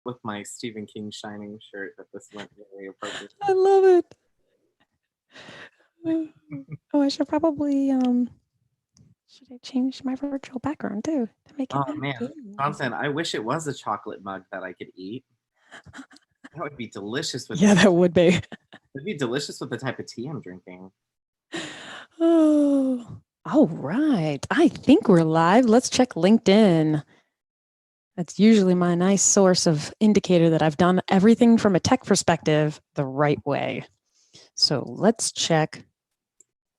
with my Stephen King Shining shirt that this went very appropriate. I love it. Oh, I should probably should I change my virtual background too to make it Oh Mad man, Gaines? Jonathan, I wish it was a chocolate mug that I could eat. That would be delicious with Yeah, the. that would be. It'd be delicious with the type of tea I'm drinking. Oh, all right. I think we're live. Let's check LinkedIn. That's usually my nice source of indicator that I've done everything from a tech perspective the right way. So let's check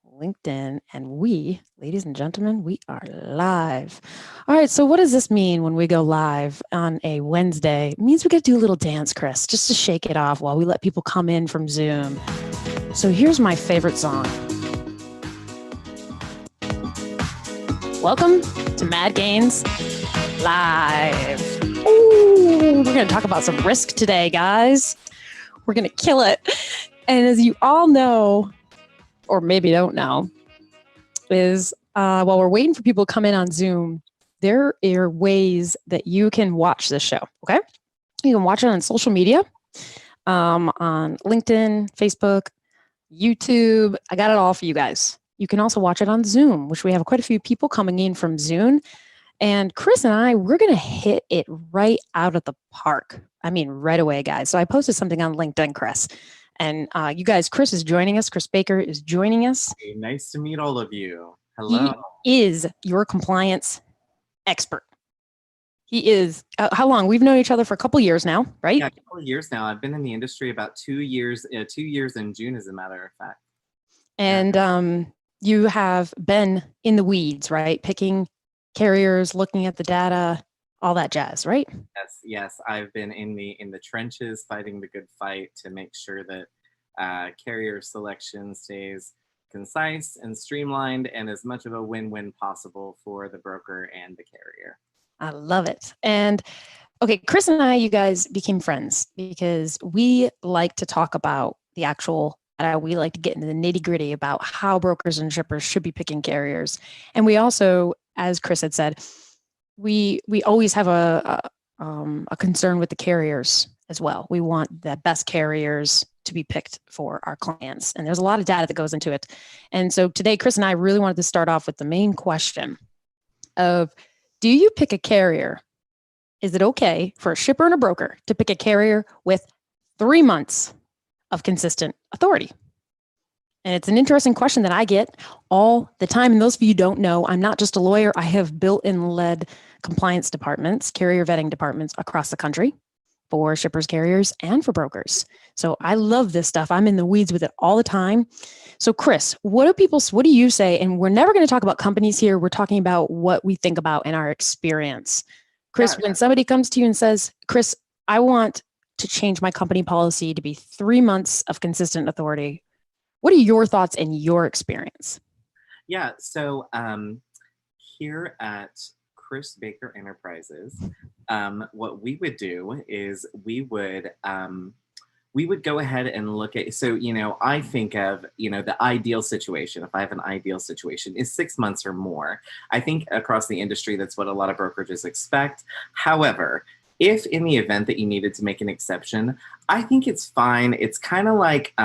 LinkedIn, and we, ladies and gentlemen, we are live. All right, so what does this mean when we go live on a Wednesday? It means we got to do a little dance, Chris, just to shake it off while we let people come in from Zoom. So here's my favorite song. Welcome to MadGaines Live. Ooh, we're going to talk about some risk today, guys. We're going to kill it. And as you all know, or maybe don't know, is while we're waiting for people to come in on Zoom, there are ways that you can watch this show, okay? You can watch it on social media, on LinkedIn, Facebook, YouTube. I got it all for you guys. You can also watch it on Zoom, which we have quite a few people coming in from Zoom. And Chris and I, we're going to hit it right out of the park. I mean, right away, guys. So I posted something on LinkedIn, Chris. And you guys, Chris is joining us. Chris Baker is joining us. Hey, nice to meet all of you. Hello. He is your compliance expert. He is. How long? We've known each other for a couple years now, right? Yeah, a couple of years now. I've been in the industry about 2 years. 2 years in June, as a matter of fact. And you have been in the weeds, right? Picking carriers, looking at the data, all that jazz, right? Yes. I've been in the trenches, fighting the good fight to make sure that carrier selection stays concise and streamlined and as much of a win-win possible for the broker and the carrier. I love it. And okay, Chris and I, you guys became friends because we like to talk about the actual data. We like to get into the nitty gritty about how brokers and shippers should be picking carriers. And we also, as Chris had said, we always have a concern with the carriers as well. We want the best carriers to be picked for our clients. And there's a lot of data that goes into it. And so today, Chris and I really wanted to start off with the main question of, do you pick a carrier? Is it okay for a shipper and a broker to pick a carrier with 3 months of consistent authority? And it's an interesting question that I get all the time. And those of you who don't know, I'm not just a lawyer. I have built and led compliance departments, carrier vetting departments across the country for shippers, carriers, and for brokers. So I love this stuff. I'm in the weeds with it all the time. So Chris, what do you say? And we're never going to talk about companies here. We're talking about what we think about in our experience. Chris, when somebody comes to you and says, Chris, I want to change my company policy to be 3 months of consistent authority, what are your thoughts and your experience? Yeah, so here at Chris Baker Enterprises, what we would do is we would go ahead and look at, so, I think of, the ideal situation, if I have an ideal situation, is 6 months or more. I think across the industry, that's what a lot of brokerages expect. However, if in the event that you needed to make an exception, I think it's fine. It's kind of like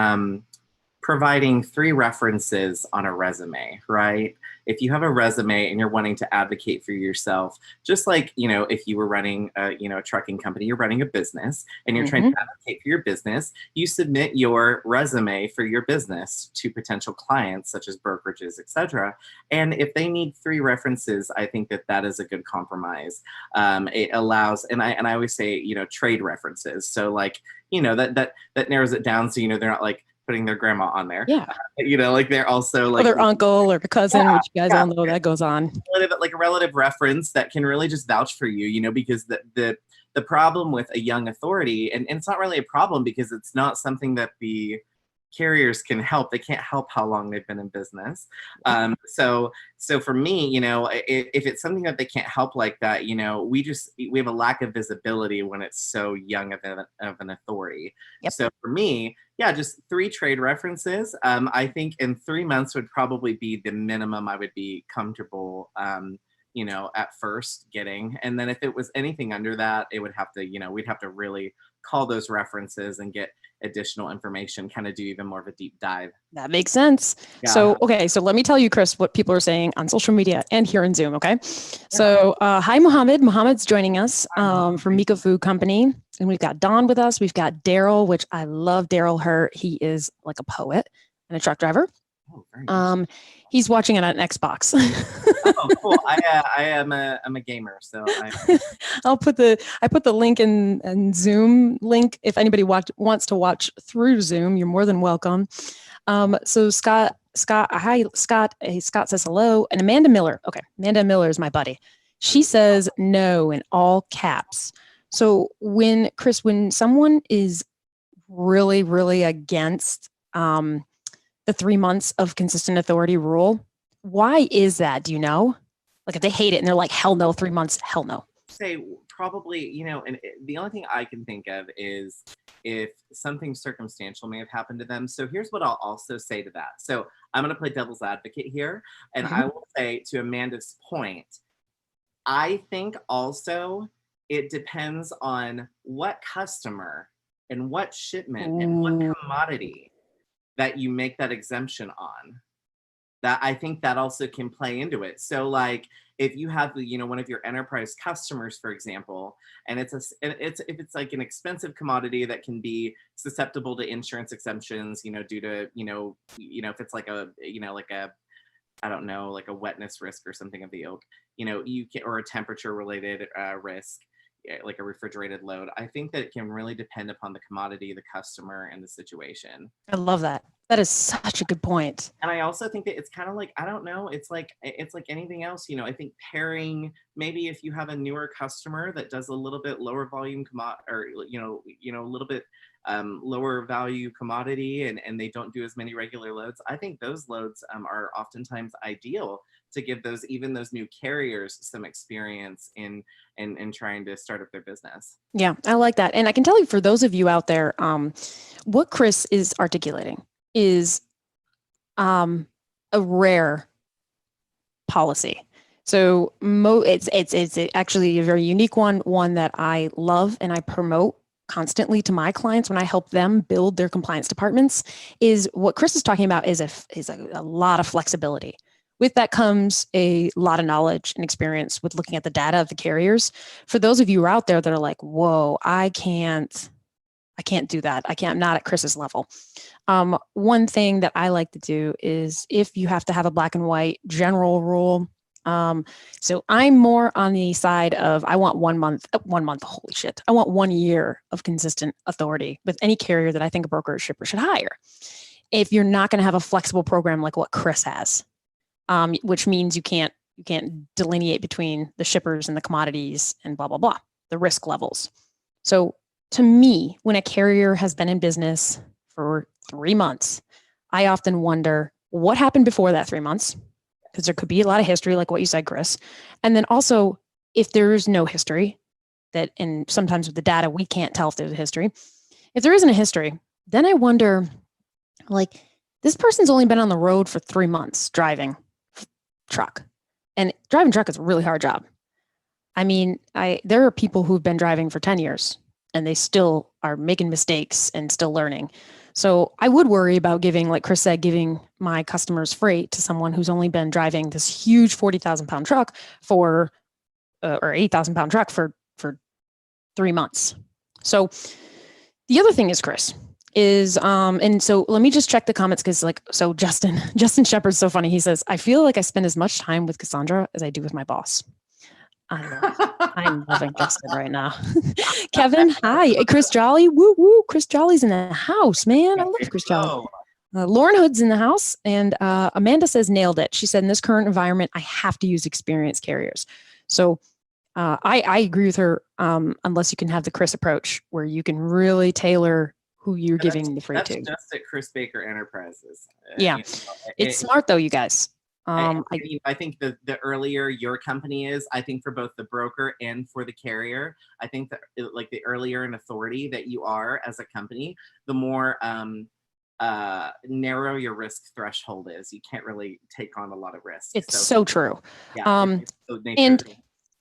providing 3 references on a resume, right? If you have a resume and you're wanting to advocate for yourself, just like, if you were running a trucking company, you're running a business and you're trying to advocate for your business, you submit your resume for your business to potential clients such as brokerages, etc. And if they need 3 references, I think that is a good compromise. It allows, and I always say, trade references. So like, that narrows it down. So, they're not like putting their grandma on there. Yeah. Like they're also like their uncle or cousin, which you guys all know that goes on. Like a relative reference that can really just vouch for you, because the problem with a young authority, and it's not really a problem because it's not something that the carriers can help. They can't help how long they've been in business. So for me, if it's something that they can't help like that, we have a lack of visibility when it's so young of an authority. Yep. So for me, yeah, just 3 trade references. I think in 3 months would probably be the minimum I would be comfortable, at first getting. And then if it was anything under that, it would have to, we'd have to really call those references and get additional information, kind of do even more of a deep dive. That makes sense. Yeah. So, okay. So let me tell you, Chris, what people are saying on social media and here in Zoom. Okay. So, hi, Mohammed. Mohammed's joining us from Miko Food Company. And we've got Dawn with us. We've got Daryl, which I love Daryl Hurt. He is like a poet and a truck driver. Oh, very nice. He's watching it on Xbox. Oh, cool. I'm a gamer, so I put the link in Zoom link. If anybody wants to watch through Zoom, you're more than welcome. So Scott, hi, Scott. Hey, Scott says hello. And Amanda Miller. Okay. Amanda Miller is my buddy. She says no in all caps. So when someone is really, really against, the 3 months of consistent authority rule, why is that? Do you know? Like if they hate it and they're like, hell no, 3 months, hell no. Say probably, and the only thing I can think of is if something circumstantial may have happened to them. So here's what I'll also say to that. So I'm going to play devil's advocate here. And I will say, to Amanda's point, I think also it depends on what customer and what shipment and what commodity that you make that exemption on. That I think that also can play into it. So like if you have one of your enterprise customers, for example, and if it's like an expensive commodity that can be susceptible to insurance exemptions, due to if it's like a I don't know, like a wetness risk or something of the ilk, you can, or a temperature related risk, like a refrigerated load. I think that it can really depend upon the commodity, the customer, and the situation. I love that. That is such a good point. And I also think that it's kind of like, I don't know, it's like anything else, I think pairing, maybe if you have a newer customer that does a little bit lower volume or, a little bit lower value commodity and they don't do as many regular loads, I think those loads are oftentimes ideal to give those new carriers some experience in trying to start up their business. Yeah, I like that. And I can tell you, for those of you out there, what Chris is articulating is a rare policy. So it's actually a very unique one that I love and I promote constantly to my clients when I help them build their compliance departments. Is what Chris is talking about is a lot of flexibility. With that comes a lot of knowledge and experience with looking at the data of the carriers. For those of you who are out there that are like, whoa, I can't do that. I'm not at Chris's level. One thing that I like to do is, if you have to have a black and white general rule. So I'm more on the side of, I want 1 month, holy shit. I want 1 year of consistent authority with any carrier that I think a broker or shipper should hire. If you're not going to have a flexible program like what Chris has, which means you can't delineate between the shippers and the commodities and blah, blah, blah, the risk levels. So to me, when a carrier has been in business for 3 months, I often wonder what happened before that 3 months, because there could be a lot of history, like what you said, Chris. And then also, if there's no history, and sometimes with the data, we can't tell if there's a history. If there isn't a history, then I wonder, like, this person's only been on the road for 3 months driving truck, and driving truck is a really hard job. I mean, there are people who've been driving for 10 years and they still are making mistakes and still learning. So I would worry about giving, like Chris said, giving my customers freight to someone who's only been driving this huge 40,000 pound truck or 8,000 pound truck for 3 months. So the other thing is, Chris, is, and so let me just check the comments, because Justin Shepard's so funny. He says, I feel like I spend as much time with Cassandra as I do with my boss. I'm loving Justin right now. Kevin, hi. Hey, Chris Jolly, woo woo. Chris Jolly's in the house, man. I love Chris Jolly. Lauren Hood's in the house, and Amanda says, nailed it. She said, in this current environment, I have to use experienced carriers. So I agree with her, unless you can have the Chris approach, where you can really tailor who you're giving the freight to. That's just at Chris Baker Enterprises. Yeah, it's smart though, you guys. I think the earlier your company is, I think for both the broker and for the carrier, I think that like the earlier in authority that you are as a company, the more narrow your risk threshold is. You can't really take on a lot of risk. It's so true. Yeah. And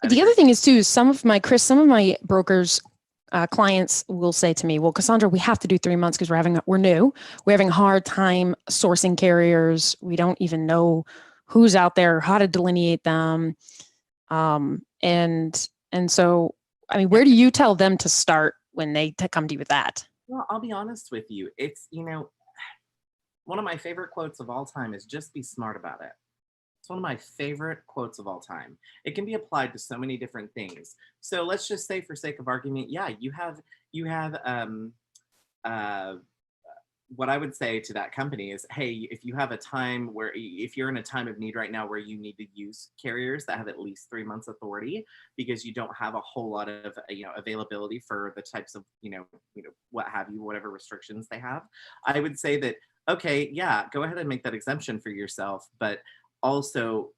the other thing is too, some of my brokers, clients will say to me, well, Cassandra, we have to do 3 months because we're new. We're having a hard time sourcing carriers. We don't even know who's out there, how to delineate them. And so, I mean, where do you tell them to start when they come to you with that? Well, I'll be honest with you. It's, one of my favorite quotes of all time is just be smart about it. It's one of my favorite quotes of all time. It can be applied to so many different things. So let's just say, for sake of argument, yeah, you have what I would say to that company is, hey, if you have a time where, if you're in a time of need right now where you need to use carriers that have at least 3 months authority because you don't have a whole lot of availability for the types of what have you, whatever restrictions they have, I would say that, okay, yeah, go ahead and make that exemption for yourself, but also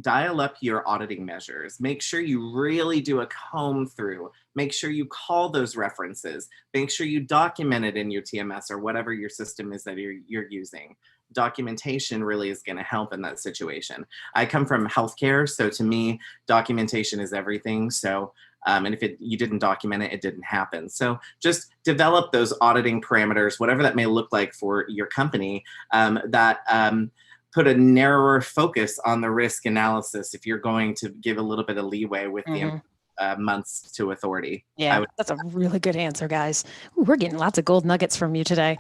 dial up your auditing measures. Make sure you really do a comb through. Make sure you call those references. Make sure you document it in your TMS or whatever your system is that you're using. Documentation really is going to help in that situation. I come from healthcare, so to me, documentation is everything. So, and if you didn't document it, it didn't happen. So just develop those auditing parameters, whatever that may look like for your company, put a narrower focus on the risk analysis if you're going to give a little bit of leeway with the months to authority. Yeah, that's a really good answer, guys. Ooh, we're getting lots of gold nuggets from you today.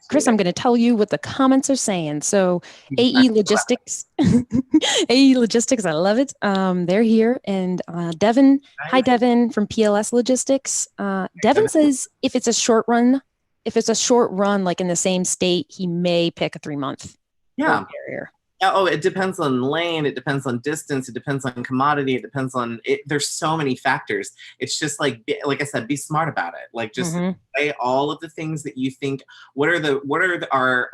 Chris, I'm going to tell you what the comments are saying. So AE Logistics, AE Logistics, I love it. They're here. And Devin, hi, Devin from PLS Logistics. Devin says if it's a short run, like in the same state, he may pick a 3-month. Yeah. Oh, it depends on lane. It depends on distance. It depends on commodity. It depends on it. There's so many factors. It's just like I said, be smart about it. Like just say all of the things that you think. What are our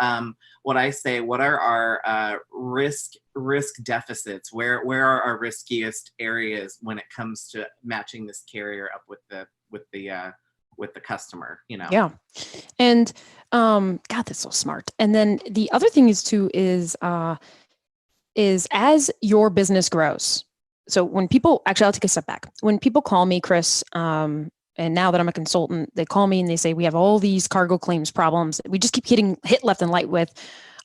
risk deficits? Where are our riskiest areas when it comes to matching this carrier up with the customer, Yeah. And God, that's so smart. And then the other thing is as your business grows. So when people, actually, I'll take a step back. When people call me, Chris, and now that I'm a consultant, they call me and they say, we have all these cargo claims problems. We just keep hit left and right with,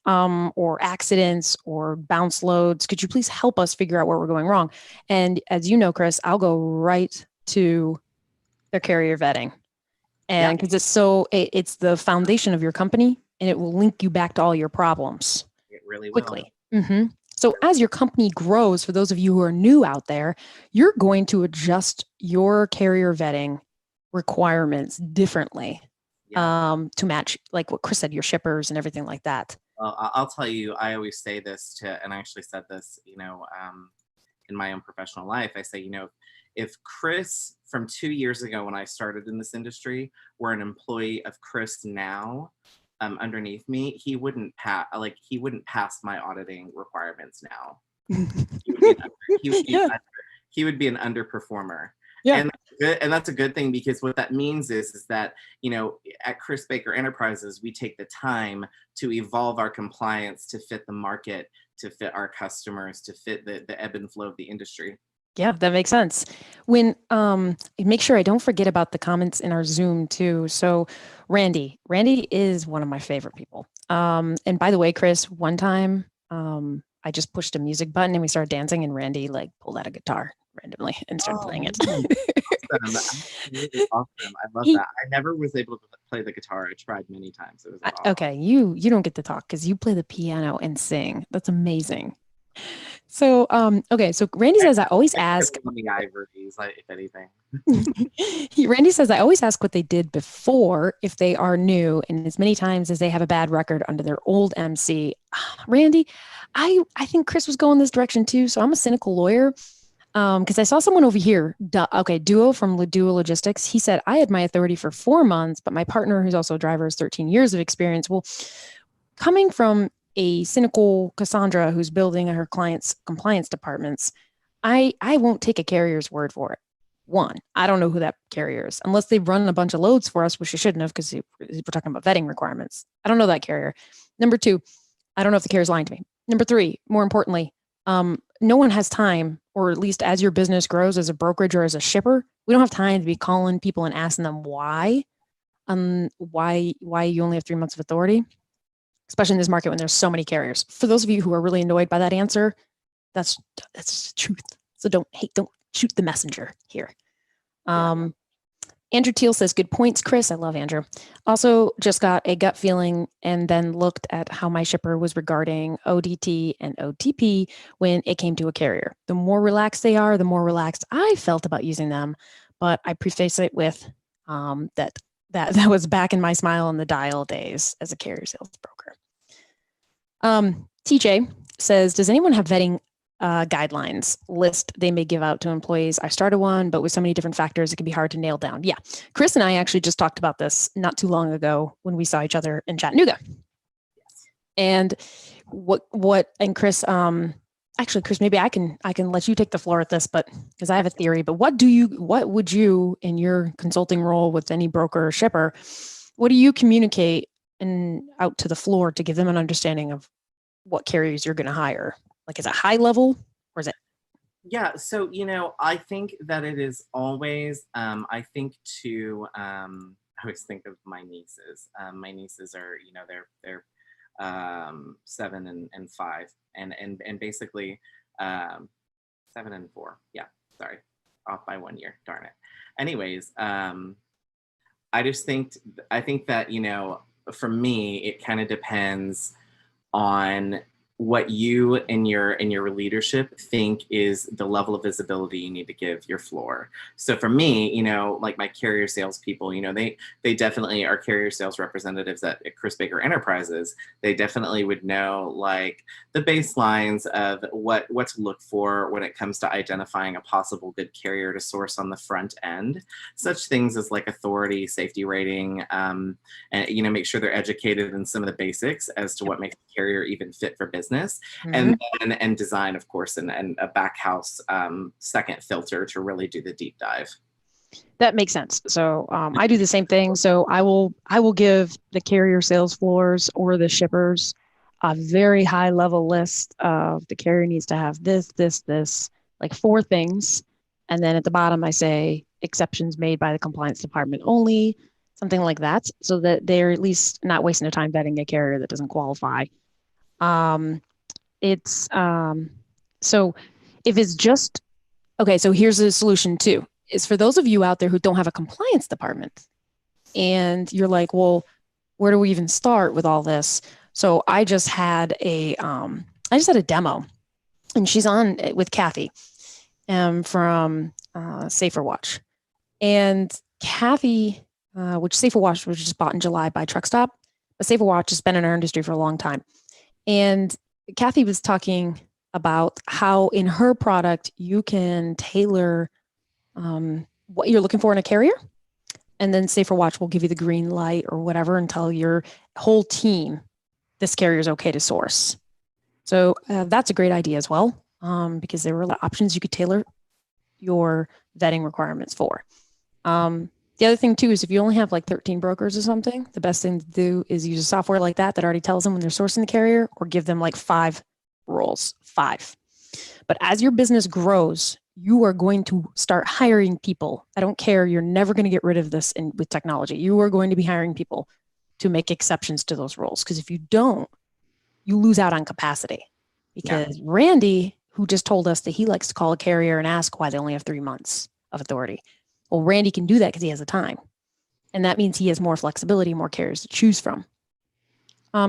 or accidents or bounce loads. Could you please help us figure out where we're going wrong? And as you know, Chris, I'll go right to their carrier vetting. And because it's the foundation of your company and it will link you back to all your problems. It really quickly. Will. So as your company grows, for those of you who are new out there, you're going to adjust your carrier vetting requirements differently to match, like what Chris said, your shippers and everything like that. Well, I'll tell you, I always say this and I actually said this, in my own professional life. I say, if Chris from 2 years ago when I started in this industry were an employee of Chris now underneath me, he wouldn't pass my auditing requirements now. He would be an underperformer. Yeah. And that's a good thing, because what that means is that, at Chris Baker Enterprises, we take the time to evolve our compliance to fit the market, to fit our customers, to fit the ebb and flow of the industry. Yeah, that makes sense. When make sure I don't forget about the comments in our Zoom too. So Randy is one of my favorite people. And by the way, Chris, one time I just pushed a music button and we started dancing, and Randy pulled out a guitar randomly and started playing it. Awesome. I love that. I never was able to play the guitar. I tried many times. It was awesome. Okay, you don't get to talk because you play the piano and sing. That's amazing. So, okay. So Randy says, I always ask. The ivories, if anything. Randy says, I always ask what they did before if they are new, and as many times as they have a bad record under their old MC. Randy, I think Chris was going this direction too. So I'm a cynical lawyer. Because I saw someone over here, Duo from Duo Logistics. He said, I had my authority for 4 months, but my partner, who's also a driver, has 13 years of experience. Well, coming from a cynical Cassandra who's building her clients' compliance departments, I won't take a carrier's word for it. One, I don't know who that carrier is, unless they've run a bunch of loads for us, which they shouldn't have because we're talking about vetting requirements. I don't know that carrier. Number two, I don't know if the carrier's lying to me. Number three, more importantly, no one has time, or at least as your business grows as a brokerage or as a shipper, we don't have time to be calling people and asking them why you only have 3 months of authority, especially in this market when there's so many carriers. For those of you who are really annoyed by that answer, that's the truth. So don't shoot the messenger here. Andrew Teal says, good points, Chris. I love Andrew. Also just got a gut feeling and then looked at how my shipper was regarding ODT and OTP when it came to a carrier. The more relaxed they are, the more relaxed I felt about using them. But I preface it with that was back in my smile on the dial days as a carrier sales broker. TJ says, does anyone have vetting guidelines list they may give out to employees? I started one, but with so many different factors, it can be hard to nail down. Yeah. Chris and I actually just talked about this not too long ago when we saw each other in Chattanooga. And and Chris, actually, Chris, maybe I can let you take the floor at this, but because I have a theory, but what would you in your consulting role with any broker or shipper, what do you communicate out to the floor to give them an understanding of what carriers you're going to hire? Like, is it high level or is it? Yeah. So, I think that it is always, I always think of my nieces. My nieces are, they're 7 and 5 and basically 7 and 4. Yeah. Sorry. Off by 1 year. Darn it. Anyways, I think that, for me, it kind of depends on what you and your leadership think is the level of visibility you need to give your floor. So for me, like my carrier salespeople, they definitely are carrier sales representatives at Chris Baker Enterprises. They definitely would know like the baselines of what to look for when it comes to identifying a possible good carrier to source on the front end. Such things as like authority, safety rating, and make sure they're educated in some of the basics as to what makes a carrier even fit for business. Mm-hmm. and design, of course, and a backhouse second filter to really do the deep dive. That makes sense. So I do the same thing. So I will give the carrier sales floors or the shippers a very high level list of the carrier needs to have this, like 4 things. And then at the bottom, I say exceptions made by the compliance department only, something like that, so that they're at least not wasting their time vetting a carrier that doesn't qualify. So if it's just, okay, so here's a solution too, is for those of you out there who don't have a compliance department and you're like, well, where do we even start with all this? So I just had a demo and she's on with Kathy from Safer Watch, and Kathy, which Safer Watch was just bought in July by Truck Stop, but Safer Watch has been in our industry for a long time. And Kathy was talking about how in her product, you can tailor what you're looking for in a carrier. And then Safer Watch will give you the green light or whatever and tell your whole team this carrier is okay to source. So that's a great idea as well, because there were a lot of options you could tailor your vetting requirements for. The other thing too is if you only have like 13 brokers or something, the best thing to do is use a software like that already tells them when they're sourcing the carrier, or give them like 5 roles, 5. But as your business grows, you are going to start hiring people. I don't care. You're never going to get rid of this with technology. You are going to be hiring people to make exceptions to those roles. Because if you don't, you lose out on capacity. Because Randy, who just told us that he likes to call a carrier and ask why they only have 3 months of authority. Well, Randy can do that because he has the time. And that means he has more flexibility, more carriers to choose from.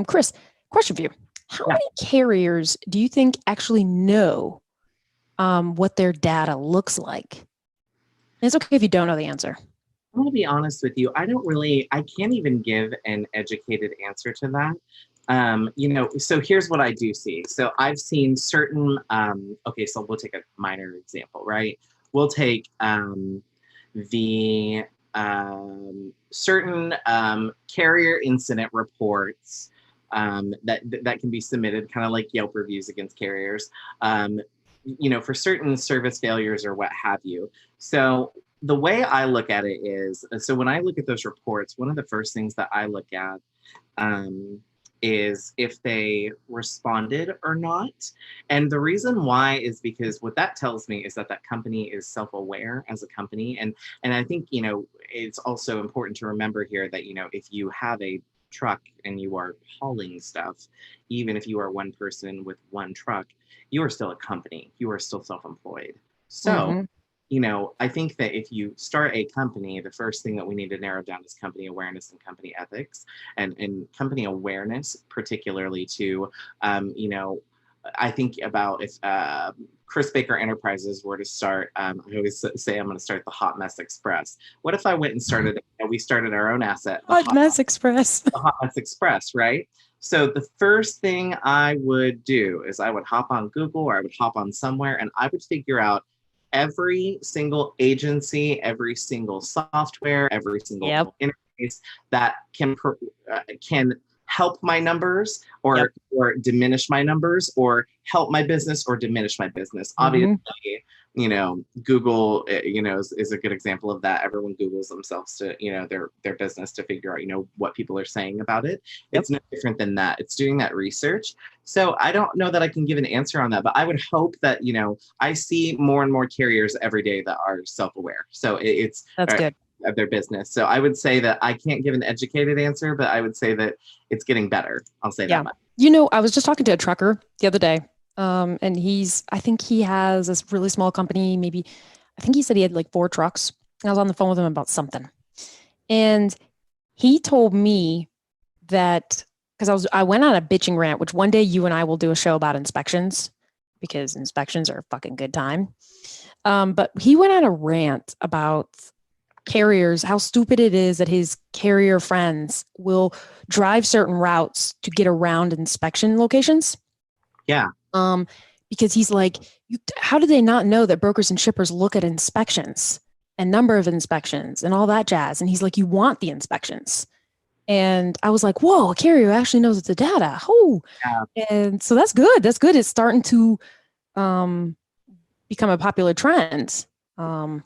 Chris, question for you. How many carriers do you think actually know what their data looks like? And it's okay if you don't know the answer. I'm going to be honest with you. I can't even give an educated answer to that. So here's what I do see. So I've seen certain, so we'll take a minor example, right? We'll take the certain carrier incident reports that can be submitted, kind of like Yelp reviews against carriers, for certain service failures or what have you. So the way I look at it is, so when I look at those reports, one of the first things that I look at is if they responded or not. And the reason why is because what that tells me is that that company is self-aware as a company. And I think, you know, it's also important to remember here that, you know, if you have a truck and you are hauling stuff, even if you are one person with one truck, you are still a company. You are still self-employed. So, you know, I think that if you start a company, the first thing that we need to narrow down is company awareness and company ethics, and company awareness, particularly to, you know, I think about if Chris Baker Enterprises were to start, I always say I'm going to start the Hot Mess Express. What if I went and started, you know, we started our own asset, the Hot Mess Express. The Hot Mess Express, right? So the first thing I would do is I would hop on Google, or I would hop on somewhere, and I would figure out every single agency, every single software, every single interface that can help my numbers, or diminish my numbers, or help my business or diminish my business. Obviously, you know, Google, you know, is a good example of that. Everyone Googles themselves to, you know, their business to figure out, you know, what people are saying about it. It's no different than that. It's doing that research. So I don't know that I can give an answer on that, but I would hope that, you know, I see more and more carriers every day that are self-aware. So that's good of their business. So I would say that I can't give an educated answer, but I would say that it's getting better. I'll say that much. You know, I was just talking to a trucker the other day. And I think he has this really small company, I think he said he had like 4 trucks. I was on the phone with him about something. And he told me that, because I went on a bitching rant, which one day you and I will do a show about inspections, because inspections are a fucking good time. But he went on a rant about carriers, how stupid it is that his carrier friends will drive certain routes to get around inspection locations. Yeah. Because he's like, how do they not know that brokers and shippers look at inspections and number of inspections and all that jazz? And he's like, you want the inspections. And I was like, whoa, a carrier actually knows the data. Oh, and so that's good. That's good. It's starting to become a popular trend. And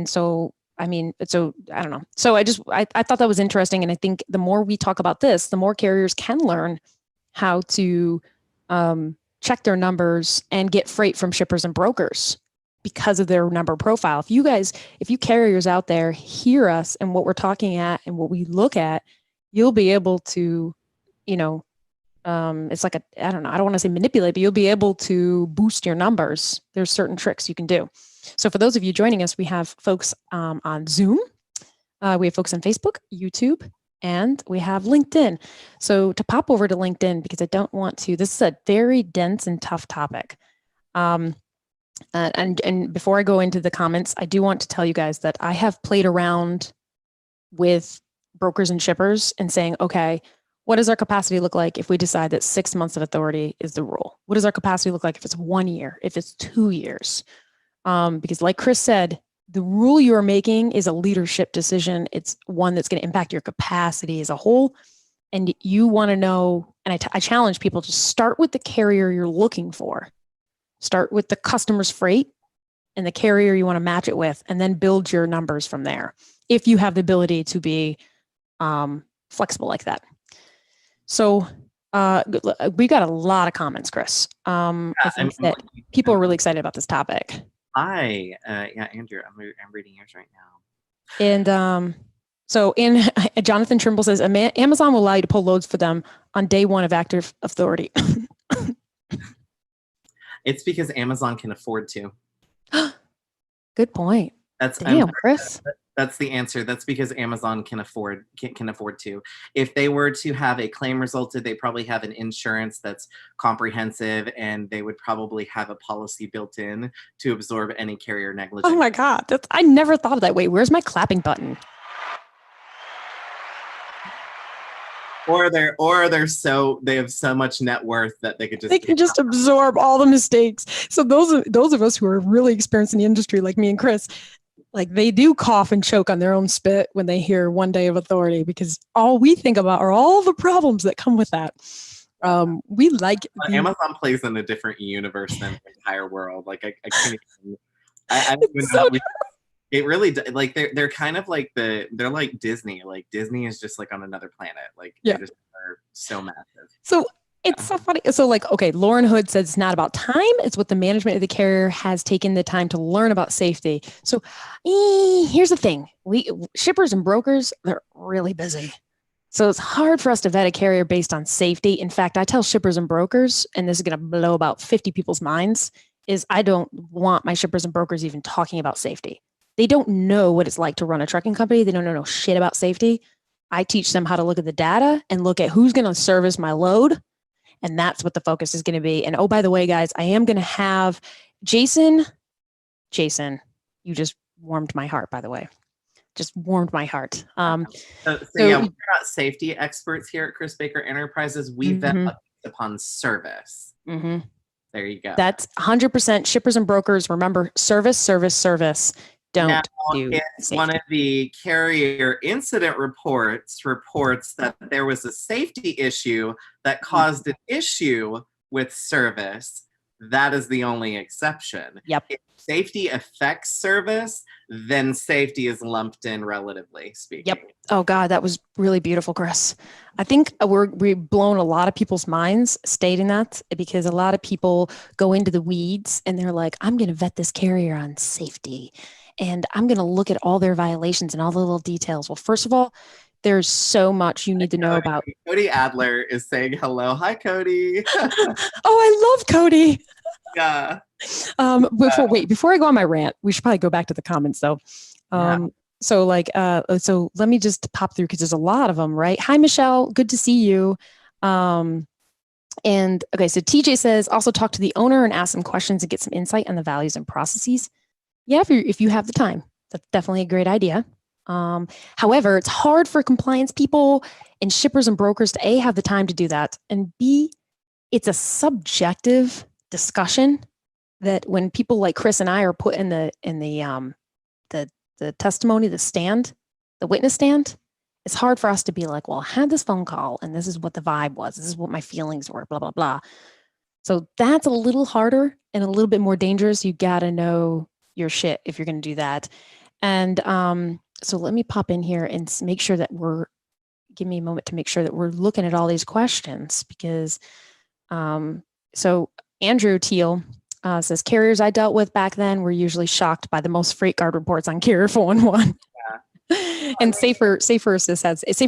so, I mean, so I don't know. So I thought that was interesting. And I think the more we talk about this, the more carriers can learn how to check their numbers and get freight from shippers and brokers because of their number profile. If you carriers out there hear us and what we're talking at and what we look at, you'll be able to, you know, it's like I don't want to say manipulate, but you'll be able to boost your numbers. There's certain tricks you can do. So for those of you joining us, we have folks on Zoom. We have folks on Facebook, YouTube, and we have LinkedIn. So to pop over to LinkedIn, because I don't want to, this is a very dense and tough topic. And before I go into the comments, I do want to tell you guys that I have played around with brokers and shippers and saying, okay, what does our capacity look like if we decide that 6 months of authority is the rule? What does our capacity look like if it's 1 year, if it's 2 years? Because like Chris said, the rule you're making is a leadership decision. It's one that's going to impact your capacity as a whole. And you want to know, and I challenge people to start with the carrier you're looking for. Start with the customer's freight and the carrier you want to match it with, and then build your numbers from there, if you have the ability to be flexible like that. So we got a lot of comments, Chris. I think that people are really excited about this topic. Yeah, Andrew, I'm reading yours right now. And so Jonathan Trimble says, Amazon will allow you to pull loads for them on day 1 of active authority. It's because Amazon can afford to. Good point. Damn, Chris. That's the answer. That's because Amazon can afford to. If they were to have a claim resulted, they probably have an insurance that's comprehensive, and they would probably have a policy built in to absorb any carrier negligence. Oh my God. I never thought of that. Wait, where's my clapping button? Or they have so much net worth that they can just absorb all the mistakes. So those of us who are really experienced in the industry, like me and Chris, like they do cough and choke on their own spit when they hear 1 day of authority, because all we think about are all the problems that come with that. We like Amazon plays in a different universe than the entire world. Like I can't even. I don't even know. It really like they're kind of like they're like Disney. Like Disney is just like on another planet. Like they Yeah. just are so massive. So it's so funny. So like, okay, Lauren Hood says it's not about time. It's what the management of the carrier has taken the time to learn about safety. So here's the thing. Shippers and brokers, they're really busy. So it's hard for us to vet a carrier based on safety. In fact, I tell shippers and brokers, and this is going to blow about 50 people's minds, is I don't want my shippers and brokers even talking about safety. They don't know what it's like to run a trucking company. They don't know shit about safety. I teach them how to look at the data and look at who's going to service my load. And that's what the focus is going to be. And oh, by the way, guys, I am going to have Jason, you just warmed my heart, by the way. Just warmed my heart. So yeah, we're not safety experts here at Chris Baker Enterprises. We vet upon service. Mm-hmm. There you go. That's 100% shippers and brokers. Remember, service. Don't now, do it's safety. One of the carrier incident reports that there was a safety issue that caused an issue with service. That is the only exception. Yep. If safety affects service, then safety is lumped in, relatively speaking. Yep. Oh God, that was really beautiful, Chris. I think we've blown a lot of people's minds stating that, because a lot of people go into the weeds and they're like, I'm going to vet this carrier on safety, and I'm going to look at all their violations and all the little details. Well, first of all, there's so much you need to know about. Cody Adler is saying hello. Hi, Cody. Oh, I love Cody. Yeah. Before I go on my rant, we should probably go back to the comments though. So let me just pop through because there's a lot of them, right? Hi, Michelle. Good to see you. And okay, so TJ says also talk to the owner and ask some questions and get some insight on the values and processes. Yeah, if you have the time, that's definitely a great idea. However, it's hard for compliance people and shippers and brokers to A, have the time to do that, and B, it's a subjective discussion that when people like Chris and I are put in the testimony, the witness stand, it's hard for us to be like, well, I had this phone call and this is what the vibe was. This is what my feelings were, blah, blah, blah. So that's a little harder and a little bit more dangerous. You got to know your shit if you're going to do that. And so let me pop in here and make sure that give me a moment to make sure that we're looking at all these questions, because so Andrew Teal says, carriers I dealt with back then were usually shocked by the most freight guard reports on Carrier 411. Yeah. And Safer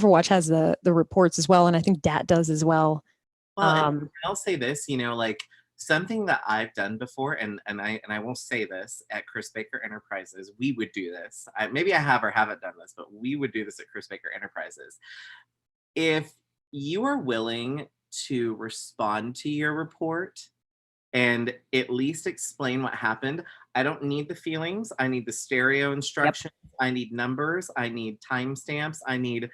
Watch has the reports as well, and I think DAT does as well. Well, I'll say this, like something that I've done before, and I will say this at Chris Baker Enterprises, we would do this. Maybe I have or haven't done this, but we would do this at Chris Baker Enterprises. If you are willing to respond to your report and at least explain what happened, I don't need the feelings. I need the stereo instructions. Yep. I need numbers. I need timestamps. I need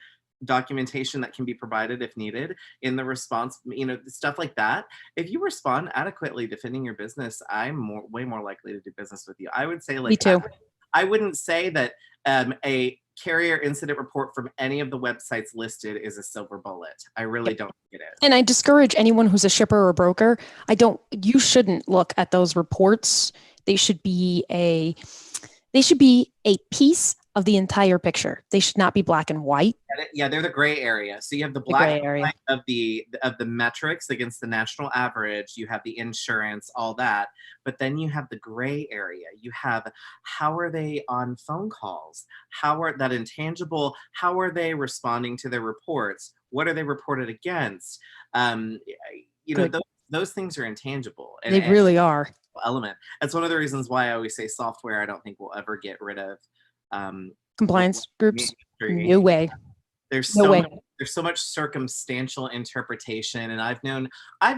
documentation that can be provided if needed in the response, stuff like that. If you respond adequately defending your business, I'm way more likely to do business with you. I would say, like, me too. I wouldn't say that a carrier incident report from any of the websites listed is a silver bullet. I really don't think it is. And I discourage anyone who's a shipper or a broker. You shouldn't look at those reports. They should be a piece of the entire picture. They should not be black and white. Yeah, they're the gray area. So you have the black and white of the metrics against the national average. You have the insurance, all that. But then you have the gray area. You have, how are they on phone calls? How are that intangible? How are they responding to their reports? What are they reported against? Those things are intangible. They really are. Element. That's one of the reasons why I always say software. I don't think we'll ever get rid of. Compliance groups. No way. There's so much circumstantial interpretation, and I've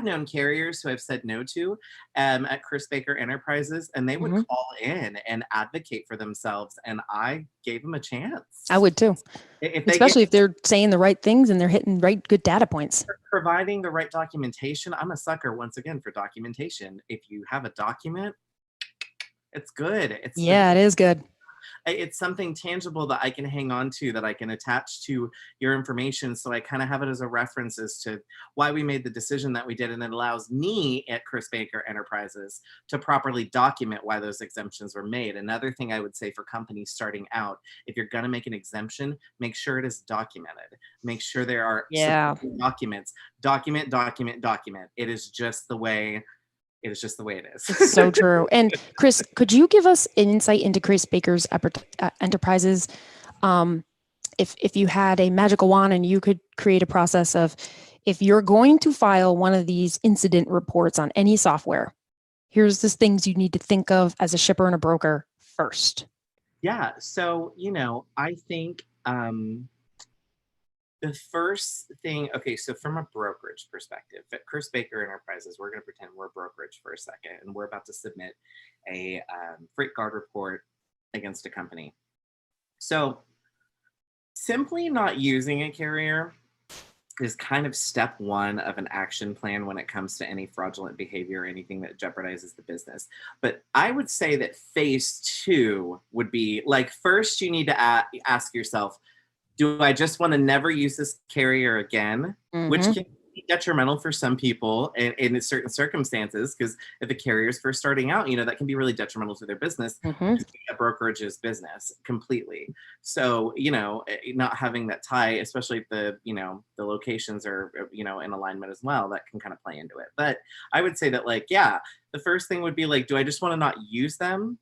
known carriers who I've said no to at Chris Baker Enterprises, and they would call in and advocate for themselves, and I gave them a chance. I would too, especially if they're saying the right things and they're hitting good data points. Providing the right documentation. I'm a sucker once again for documentation. If you have a document, it's good. It is good. it's something tangible that I can hang on to, that I can attach to your information. So I kind of have it as a reference as to why we made the decision that we did. And it allows me at Chris Baker Enterprises to properly document why those exemptions were made. Another thing I would say for companies starting out, if you're going to make an exemption, make sure it is documented. Make sure there are supporting documents. Document. It is just the way it is. It's so true. And Chris, could you give us an insight into Chris Baker's Enterprises? If you had a magical wand and you could create a process of, if you're going to file one of these incident reports on any software, here's the things you need to think of as a shipper and a broker first. Yeah. So, I think the first thing, okay, so from a brokerage perspective, at Chris Baker Enterprises, we're going to pretend we're a brokerage for a second, and we're about to submit a freight guard report against a company. So simply not using a carrier is kind of step one of an action plan when it comes to any fraudulent behavior or anything that jeopardizes the business. But I would say that phase two would be like, first you need to ask yourself, do I just want to never use this carrier again? Mm-hmm. Which can be detrimental for some people in certain circumstances, because if the carrier is first starting out, that can be really detrimental to their business. Mm-hmm. A brokerage's business completely. So, not having that tie, especially if the locations are, in alignment as well, that can kind of play into it. But I would say that the first thing would be do I just want to not use them?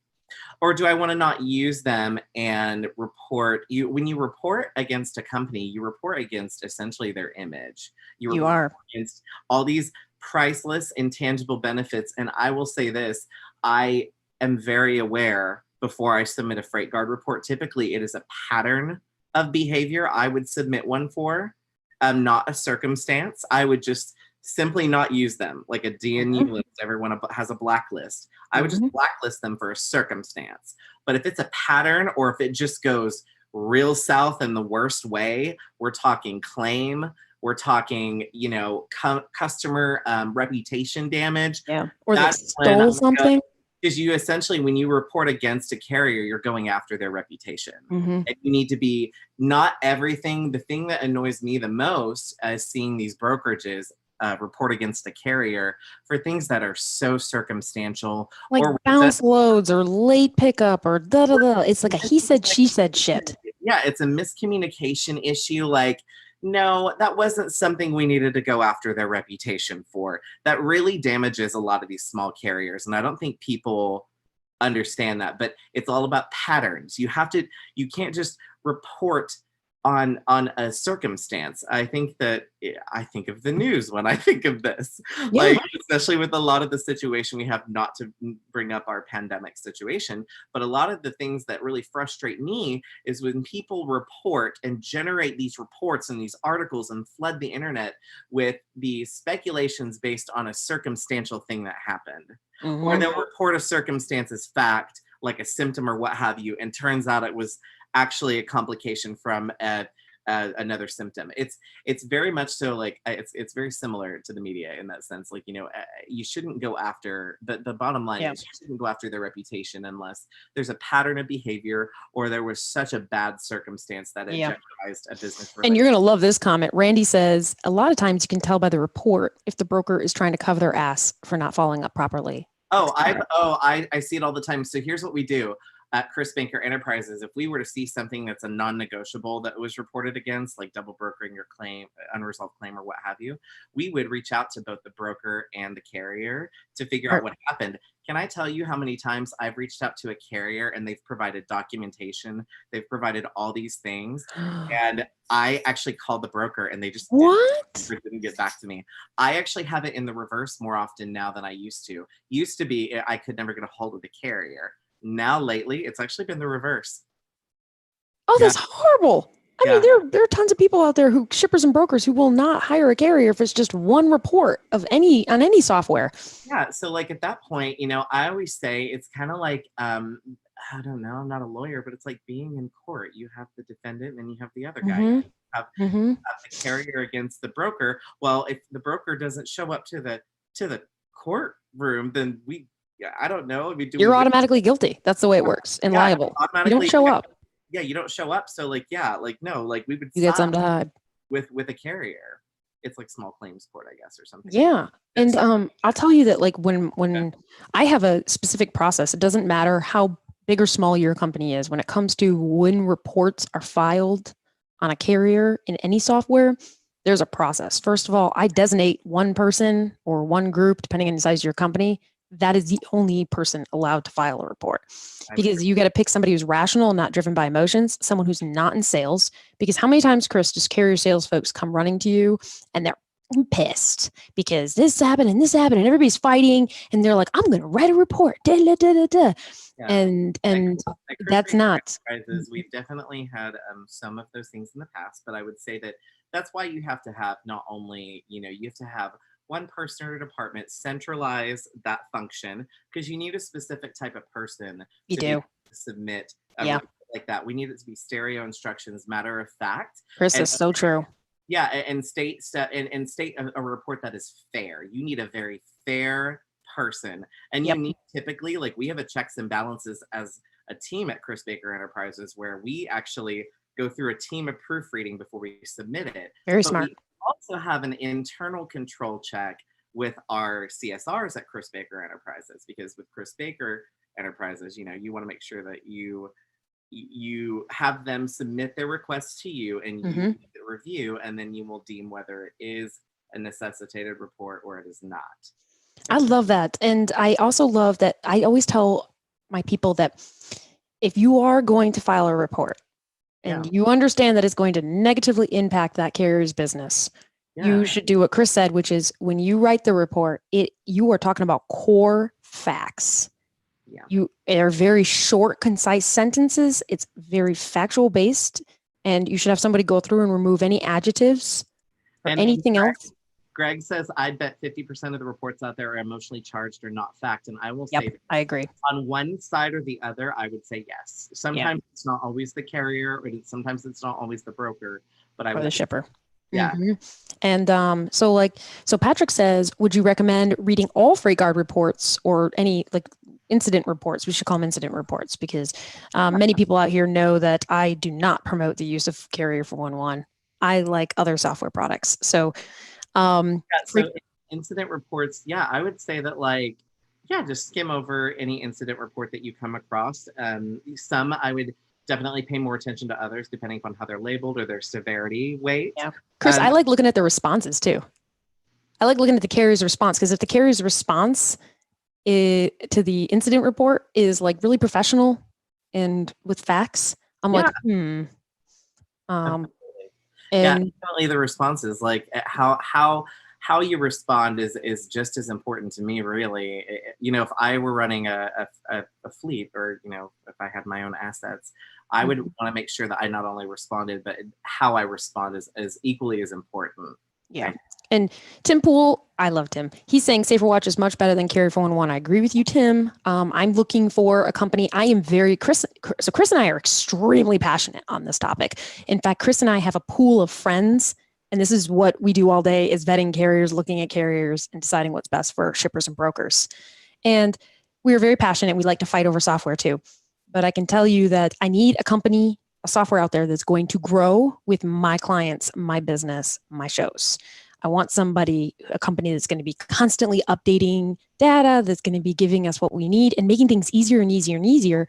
Or do I want to not use them and report? When you report against a company, you report against essentially their image. You are against all these priceless, intangible benefits. And I will say this, I am very aware before I submit a freight guard report. Typically, it is a pattern of behavior I would submit one for, not a circumstance. I would just simply not use them, like a DNU list. Everyone has a blacklist. I would just blacklist them for a circumstance. But if it's a pattern, or if it just goes real south in the worst way, we're talking claim, we're talking, customer reputation damage. Yeah. Or they stole something. Because you essentially, when you report against a carrier, you're going after their reputation. And you need to be, not everything. The thing that annoys me the most as seeing these brokerages report against a carrier for things that are so circumstantial, like or bounce loads or late pickup or it's like a he said she said shit. Yeah, it's a miscommunication issue. No, that wasn't something we needed to go after their reputation for. That really damages a lot of these small carriers, and I don't think people understand that. But it's all about patterns. You can't just report on a circumstance. I think of the news when I think of this, especially with a lot of the situation we have, not to bring up our pandemic situation, but a lot of the things that really frustrate me is when people report and generate these reports and these articles and flood the internet with the speculations based on a circumstantial thing that happened. Or they'll report a circumstance as fact, like a symptom or what have you, and turns out it was actually a complication from another symptom. It's very much so it's very similar to the media in that sense. You shouldn't go after, but the bottom line is you shouldn't go after their reputation unless there's a pattern of behavior or there was such a bad circumstance that it jeopardized a business. And you're going to love this comment. Randy says, a lot of times you can tell by the report if the broker is trying to cover their ass for not following up properly. I see it all the time. So here's what we do. At Chris Baker Enterprises, if we were to see something that's a non-negotiable that was reported against, like double brokering your claim, unresolved claim, or what have you, we would reach out to both the broker and the carrier to figure out what happened. Can I tell you how many times I've reached out to a carrier and they've provided documentation, they've provided all these things, and I actually called the broker and they just didn't get back to me. I actually have it in the reverse more often now than I used to. Used to be I could never get a hold of the carrier. Now lately, it's actually been the reverse. Oh, that's horrible. I mean, there are tons of people out there shippers and brokers who will not hire a carrier if it's just one report on any software. Yeah. So at that point, I always say it's kind of like, I don't know, I'm not a lawyer, but it's like being in court. You have the defendant and you have the other guy. You have the carrier against the broker. Well, if the broker doesn't show up to the courtroom, then Yeah, I don't know. I mean, You're automatically guilty. That's the way it works and liable. You don't show up. Yeah, you don't show up. So like, yeah, like no, like we would You get something to hide with a carrier. It's like small claims court, I guess, or something. Yeah. And I'll tell you that like when I have a specific process, it doesn't matter how big or small your company is. When it comes to when reports are filed on a carrier in any software, there's a process. First of all, I designate one person or one group, depending on the size of your company. That is the only person allowed to file a report, because you got to pick somebody who's rational, not driven by emotions, someone who's not in sales. Because how many times, Chris, just carrier sales folks come running to you and they're pissed because this happened and everybody's fighting and they're like, I'm going to write a report. Da, da, da, da, da. Yeah. And that's not. We've definitely had some of those things in the past, but I would say that that's why you have to have not only, you have to have one person or department centralize that function, because you need a specific type of person to submit like that. We need it to be stereo instructions, matter of fact. Chris, is so true. Yeah, and state a report that is fair. You need a very fair person, and you need typically, like, we have a checks and balances as a team at Chris Baker Enterprises where we actually go through a team of proofreading before we submit it. Very smart. We also have an internal control check with our CSRs at Chris Baker Enterprises, because with Chris Baker Enterprises, you want to make sure that you have them submit their requests to you and you review, and then you will deem whether it is a necessitated report or it is not. I love that. And I also love that I always tell my people that if you are going to file a report and you understand that it's going to negatively impact that carrier's business, you should do what Chris said, which is when you write the report, you are talking about core facts. You are very short, concise sentences. It's very factual based, and you should have somebody go through and remove any adjectives or anything else. Greg says, I bet 50% of the reports out there are emotionally charged or not fact. And I will say, I agree. On one side or the other, I would say yes. Sometimes it's not always the carrier, or sometimes it's not always the broker, but or the shipper. Yeah. And so Patrick says, would you recommend reading all freight guard reports or any like incident reports? We should call them incident reports, because many people out here know that I do not promote the use of Carrier 411. I like other software products. So, incident reports, I would say that just skim over any incident report that you come across. Some I would definitely pay more attention to, others depending upon how they're labeled or their severity weight. Yeah. Chris, I like looking at the responses too. I like looking at the carrier's response, because if the carrier's response to the incident report is like really professional and with facts, I'm like, And definitely the responses, like how you respond is just as important to me, really. If I were running a fleet, or if I had my own assets, I would want to make sure that I not only responded, but how I respond is equally as important. Yeah. And Tim Poole, I love Tim. He's saying Safer Watch is much better than Carrier 411. I agree with you, Tim. I'm looking for a company. Chris and I are extremely passionate on this topic. In fact, Chris and I have a pool of friends, and this is what we do all day, is vetting carriers, looking at carriers, and deciding what's best for shippers and brokers. And we are very passionate. We like to fight over software too. But I can tell you that I need a software out there that's going to grow with my clients, my business, my shows. I want a company that's going to be constantly updating data, that's going to be giving us what we need and making things easier and easier and easier,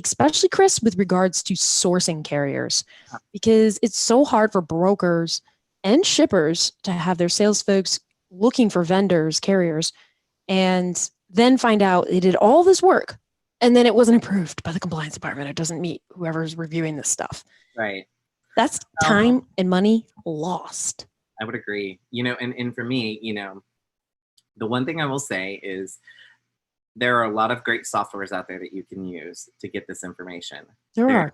especially, Chris, with regards to sourcing carriers, because it's so hard for brokers and shippers to have their sales folks looking for vendors, carriers, and then find out they did all this work and then it wasn't approved by the compliance department. It doesn't meet whoever's reviewing this stuff. Right. That's time and money lost. I would agree. And for me, the one thing I will say is there are a lot of great softwares out there that you can use to get this information. There are.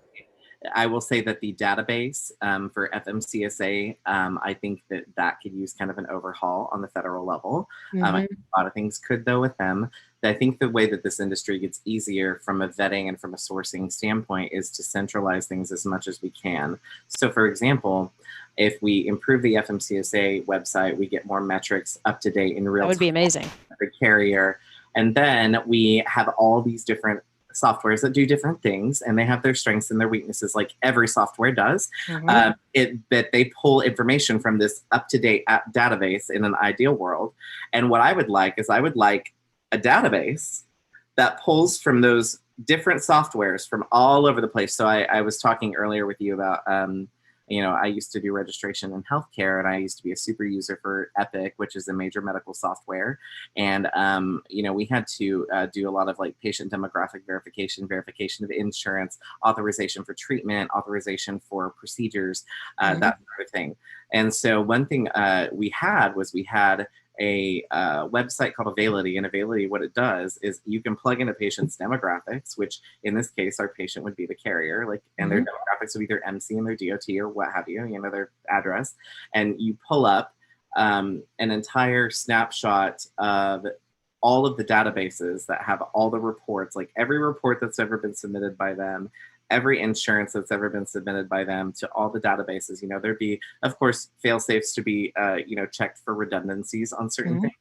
I will say that the database for FMCSA, I think that could use kind of an overhaul on the federal level. I think a lot of things could, though, with them. I think the way that this industry gets easier from a vetting and from a sourcing standpoint is to centralize things as much as we can. So, for example, if we improve the FMCSA website, we get more metrics up to date in real time. That would be amazing. Every carrier. And then we have all these different softwares that do different things, and they have their strengths and their weaknesses, like every software does. That they pull information from this up-to-date database in an ideal world. And what I would like is I would like a database that pulls from those different softwares from all over the place. So I was talking earlier with you about, I used to do registration in healthcare, and I used to be a super user for Epic, which is a major medical software. And, we had to do a lot of like patient demographic verification of insurance, authorization for treatment, authorization for procedures, that sort of thing. And so one thing we had a website called Availity, and Availity, what it does is you can plug in a patient's demographics, which in this case, our patient would be the carrier, like, and their demographics would be their MC and their DOT or what have you, their address. And you pull up an entire snapshot of all of the databases that have all the reports, like every report that's ever been submitted by them, every insurance that's ever been submitted by them to all the databases. There'd be, of course, fail safes to be, checked for redundancies on certain things,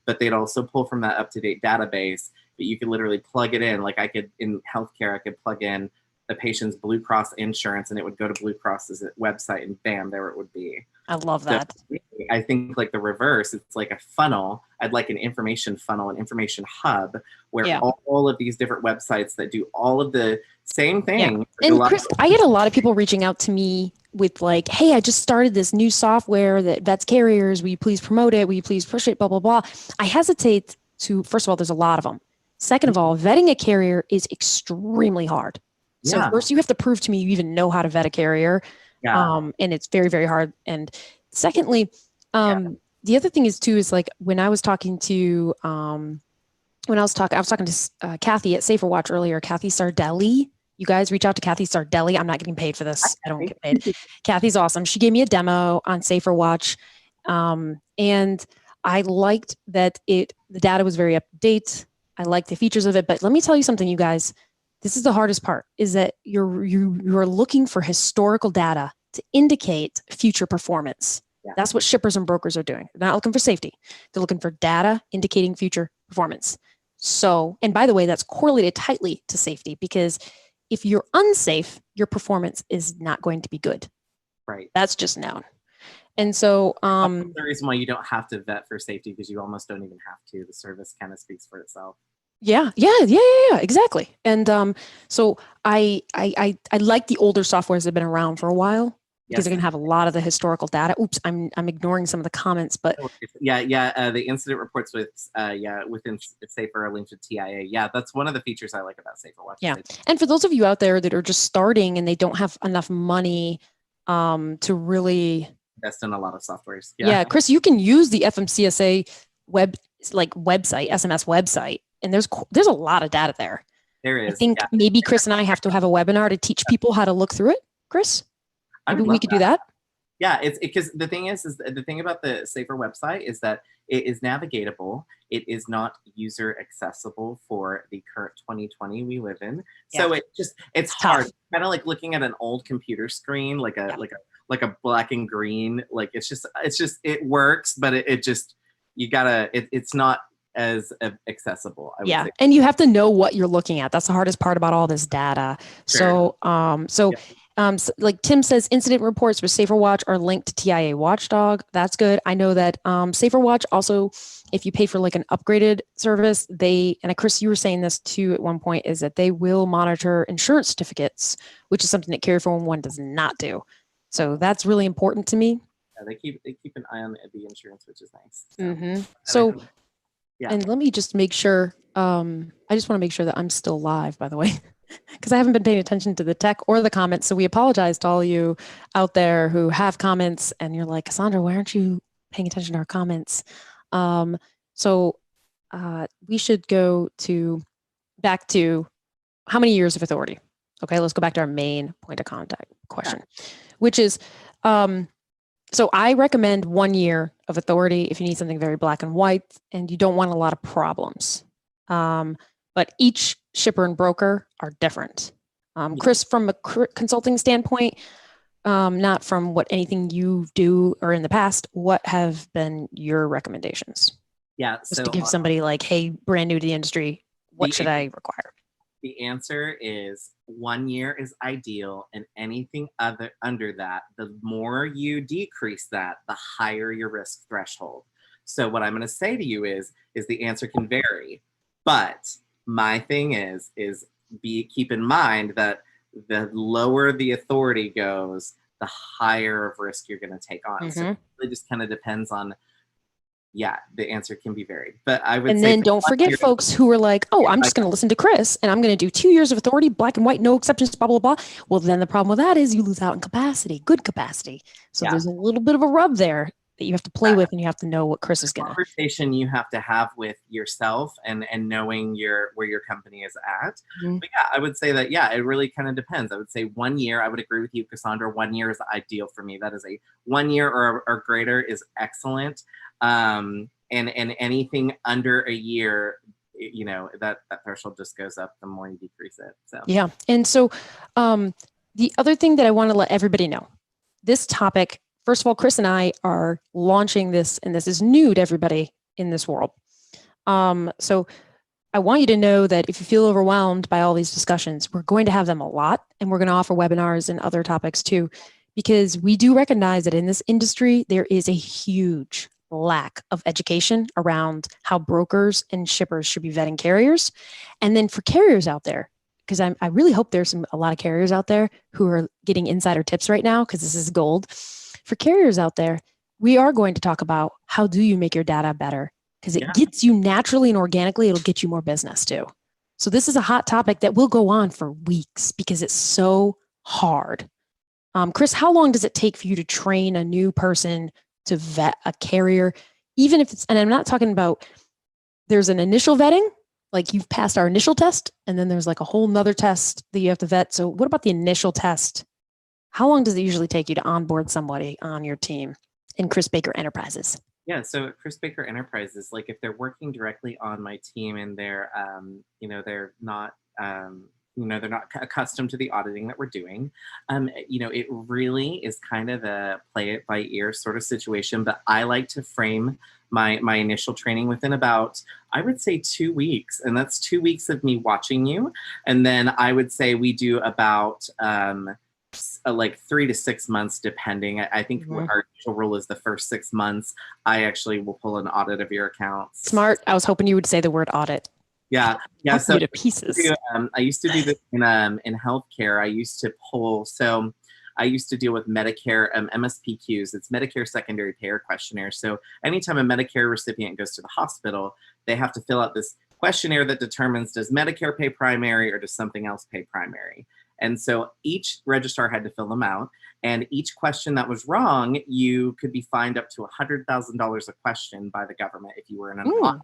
but they'd also pull from that up-to-date database. But you could literally plug it in. Like in healthcare, I could plug in the patient's Blue Cross insurance, and it would go to Blue Cross's website, and bam, there it would be. I love that. So I think like the reverse, it's like a funnel. I'd like an information funnel, an information hub where all of these different websites that do all of the same thing. Yeah. And Chris, I get a lot of people reaching out to me with like, hey, I just started this new software that vets carriers. Will you please promote it? Will you please push it? Blah, blah, blah. I hesitate to, first of all, there's a lot of them. Second of all, vetting a carrier is extremely hard. So first you have to prove to me you even know how to vet a carrier. And it's very, very hard. And secondly, the other thing is like when I was talking to, I was talking to Kathy at Safer Watch earlier, Kathy Sardelli. You guys reach out to Kathy Sardelli. I'm not getting paid for this. I don't get paid. Kathy's awesome. She gave me a demo on Safer Watch. And I liked that the data was very up to date. I liked the features of it, but let me tell you something, you guys. This is the hardest part, is that you're looking for historical data to indicate future performance. That's what shippers and brokers are doing. They're not looking for safety. They're looking for data indicating future performance. So, and by the way, that's correlated tightly to safety, because if you're unsafe, your performance is not going to be good. Right. That's just known. And so the reason why you don't have to vet for safety, because you almost don't even have to. The service kind of speaks for itself. Yeah, exactly. And so I like the older softwares that have been around for a while, because they're going to have a lot of the historical data. Oops, I'm ignoring some of the comments, but the incident reports within Safer are linked to TIA. Yeah, that's one of the features I like about Safer Watch. Yeah, and for those of you out there that are just starting and they don't have enough money to really invest in a lot of softwares. Yeah, Chris, you can use the FMCSA website, SMS website. And there's a lot of data there. There is. I think maybe Chris and I have to have a webinar to teach people how to look through it. Chris, maybe we could do that. Yeah, it's because the thing is the thing about the Safer website is that it is navigatable. It is not user accessible for the current 2020 we live in. So it's hard. Kind of like looking at an old computer screen, like a black and green. Like it's just it works, but it's not as accessible. I would say. And you have to know what you're looking at. That's the hardest part about all this data. Sure. So like Tim says, incident reports with Safer Watch are linked to TIA Watchdog. That's good. I know that Safer Watch also, if you pay for like an upgraded service, and Chris, you were saying this too at one point, is that they will monitor insurance certificates, which is something that Carrier 411 does not do. So that's really important to me. Yeah, they keep an eye on the insurance, which is nice. So and let me just make sure, I just want to make sure that I'm still live, by the way, because I haven't been paying attention to the tech or the comments. So we apologize to all you out there who have comments and you're like, Cassandra, why aren't you paying attention to our comments? So we should go back to how many years of authority? Okay, let's go back to our main point of contact question, which is, so I recommend 1 year of authority if you need something very black and white and you don't want a lot of problems. But each shipper and broker are different. Chris, from a consulting standpoint, not from anything you do or in the past, what have been your recommendations? Yeah. Just So to give somebody like, hey, brand new to the industry, what should I require? the answer is 1 year is ideal, and anything other under that, the more you decrease that, the higher your risk threshold. So what I'm going to say to you is the answer can vary, but my thing is keep in mind that the lower the authority goes, the higher of risk you're going to take on. So it really just kind of depends on, yeah, the answer can be varied. But I would And say then don't forget folks who are like, oh, I'm just going to listen to Chris and I'm going to do 2 years of authority, black and white, no exceptions, blah, blah, blah. Well, then the problem with that is you lose out in capacity, good capacity. So there's a little bit of a rub there that you have to play with, and you have to know what Chris is going to. Conversation you have to have with yourself and knowing where your company is at. But yeah, I would say that, yeah, it really kind of depends. I would say 1 year, I would agree with you, Cassandra. 1 year is ideal for me. That is a 1 year or greater is excellent. And anything under a year, you know, that threshold just goes up the more you decrease it. So yeah. And so the other thing that I want to let everybody know, this topic, first of all, Chris and I are launching this, and this is new to everybody in this world. So I want you to know that if you feel overwhelmed by all these discussions, we're going to have them a lot, and we're going to offer webinars and other topics too, because we do recognize that in this industry, there is a huge lack of education around how brokers and shippers should be vetting carriers. And then for carriers out there, because I really hope there's a lot of carriers out there who are getting insider tips right now, because this is gold. For carriers out there, we are going to talk about how do you make your data better, because it gets you naturally and organically, it'll get you more business too. So this is a hot topic that will go on for weeks because it's so hard. Chris, how long does it take for you to train a new person to vet a carrier? Even if it's, and I'm not talking about, there's an initial vetting, like you've passed our initial test, and then there's like a whole nother test that you have to vet. So what about the initial test? How long does it usually take you to onboard somebody on your team in Chris Baker Enterprises? Yeah, so at Chris Baker Enterprises, like if they're working directly on my team and they're, you know, they're not, they're not accustomed to the auditing that we're doing, you know, it really is kind of a play it by ear sort of situation. But I like to frame my initial training within about, I would say 2 weeks, and that's 2 weeks of me watching you. And then I would say we do about, like 3 to 6 months, depending. I think our usual rule is the first 6 months. I actually will pull an audit of your accounts. Smart. I was hoping you would say the word audit. Yeah. So to pieces. I used to do this in healthcare. I used to pull. So I used to deal with Medicare MSPQs. It's Medicare Secondary Payer Questionnaire. So anytime a Medicare recipient goes to the hospital, they have to fill out this questionnaire that determines, does Medicare pay primary or does something else pay primary? And so each registrar had to fill them out, and each question that was wrong, you could be fined up to $100,000 a question by the government if you were in an audit.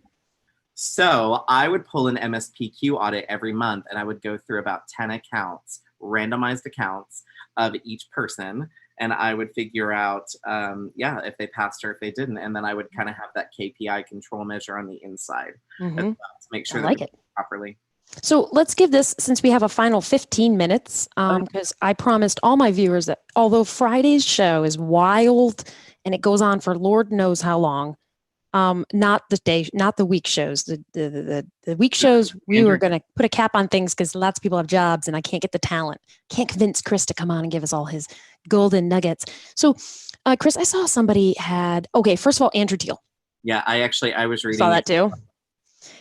So I would pull an MSPQ audit every month, and I would go through about 10 accounts, randomized accounts of each person, and I would figure out, if they passed or if they didn't, and then I would kind of have that KPI control measure on the inside as well, to make sure that it properly. So let's give this, since we have a final 15 minutes, because I promised all my viewers that although Friday's show is wild and it goes on for Lord knows how long, not the week shows. The week shows, we were going to put a cap on things because lots of people have jobs and I can't get the talent. Can't convince Chris to come on and give us all his golden nuggets. So, Chris, I saw somebody first of all, Andrew Teal. Yeah, I was reading. Saw that too.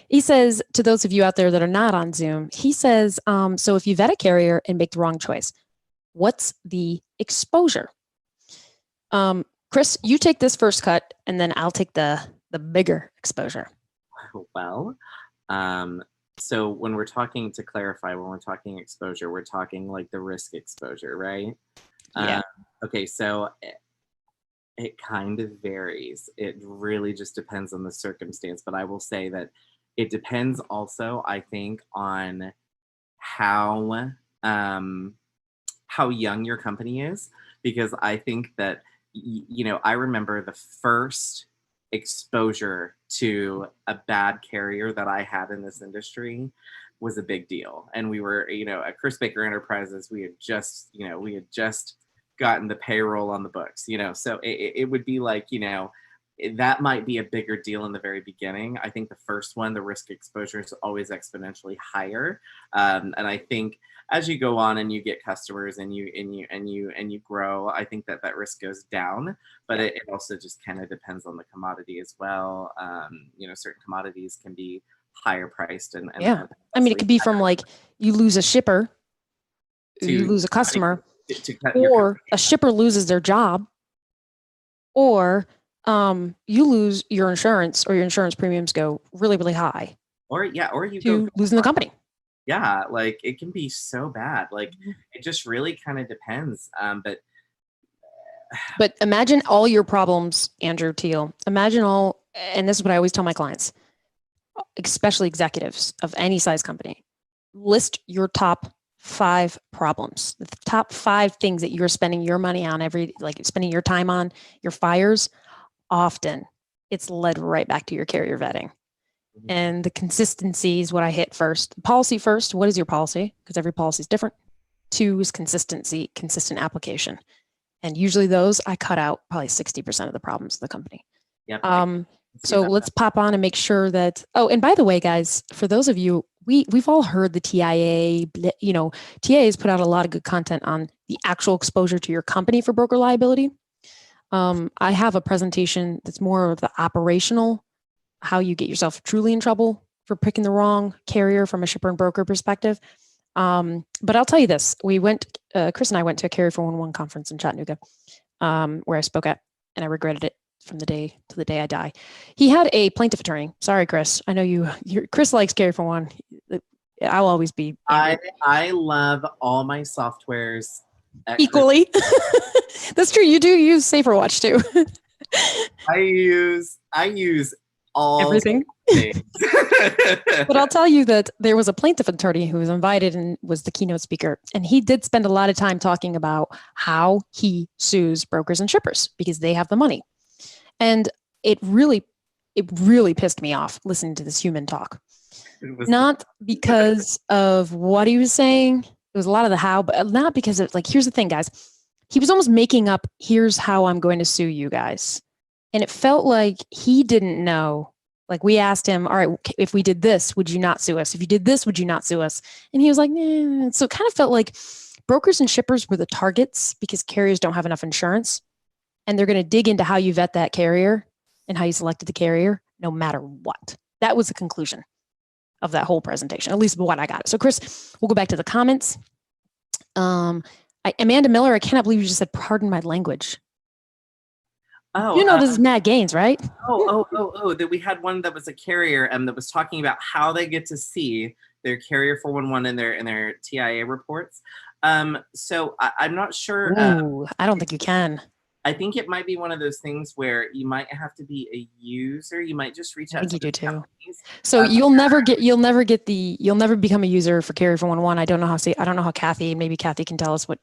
He says, to those of you out there that are not on Zoom, he says, so if you vet a carrier and make the wrong choice, what's the exposure? Chris, you take this first cut, and then I'll take the bigger exposure. Well, so when we're talking, to clarify, when we're talking exposure, we're talking like the risk exposure, right? Yeah. Okay, so it kind of varies. It really just depends on the circumstance, but I will say that it depends also, I think, on how young your company is, because I think that, you know, I remember the first exposure to a bad carrier that I had in this industry was a big deal. And we were, you know, at Chris Baker Enterprises, we had just gotten the payroll on the books, you know, so it would be like, you know, that might be a bigger deal in the very beginning. I think the first one, the risk exposure is always exponentially higher. And I think as you go on and you get customers and you grow, I think that risk goes down, but it also just kind of depends on the commodity as well. Certain commodities can be higher priced and yeah. I mean, it could be from like you lose a shipper, you lose a customer, or a shipper loses their job, or you lose your insurance, or your insurance premiums go really, really high. Or you go losing the company. Yeah, like it can be so bad. Like it just really kind of depends. But imagine all your problems, Andrew Teal. Imagine all, and this is what I always tell my clients, especially executives of any size company. List your top 5 problems, the top 5 things that you're spending your money on spending your time on, your fires. Often it's led right back to your carrier vetting. And the consistency is what I hit first. Policy first. What is your policy? Because every policy is different. 2 is consistency, consistent application. And usually those I cut out probably 60% of the problems of the company. Yep. So let's pop on and make sure that, and by the way, guys, for those of you, we've all heard the TIA, TIA has put out a lot of good content on the actual exposure to your company for broker liability. I have a presentation that's more of the operational, how you get yourself truly in trouble for picking the wrong carrier from a shipper and broker perspective. But I'll tell you this, Chris and I went to a Carrier 411 conference in Chattanooga, where I spoke at, and I regretted it from the day to the day I die. He had a plaintiff attorney. Sorry, Chris. I know Chris likes Carrier 411. I'll always be. I love all my softwares equally. That's true. You do use SaferWatch too. I use all everything. But I'll tell you that there was a plaintiff attorney who was invited and was the keynote speaker. And he did spend a lot of time talking about how he sues brokers and shippers because they have the money. And it really pissed me off listening to this human talk. Not because of what he was saying. It was a lot of the how, but not because of here's the thing, guys. He was almost making up, here's how I'm going to sue you guys. And it felt like he didn't know. Like we asked him, all right, if we did this, would you not sue us? If you did this, would you not sue us? And he was like, nah. So it kind of felt like brokers and shippers were the targets because carriers don't have enough insurance. And they're going to dig into how you vet that carrier and how you selected the carrier, no matter what. That was the conclusion of that whole presentation, at least what I got. So Chris, we'll go back to the comments. Amanda Miller, I cannot believe you just said, pardon my language. Oh, this is MadGaines, right? That we had one that was a carrier that was talking about how they get to see their carrier 411 in their TIA reports. So I'm not sure. I don't think you can. I think it might be one of those things where you might have to be a user. You might just reach out. I think you do too. So you'll never become a user for carrier 411. I don't know how Kathy, maybe Kathy can tell us what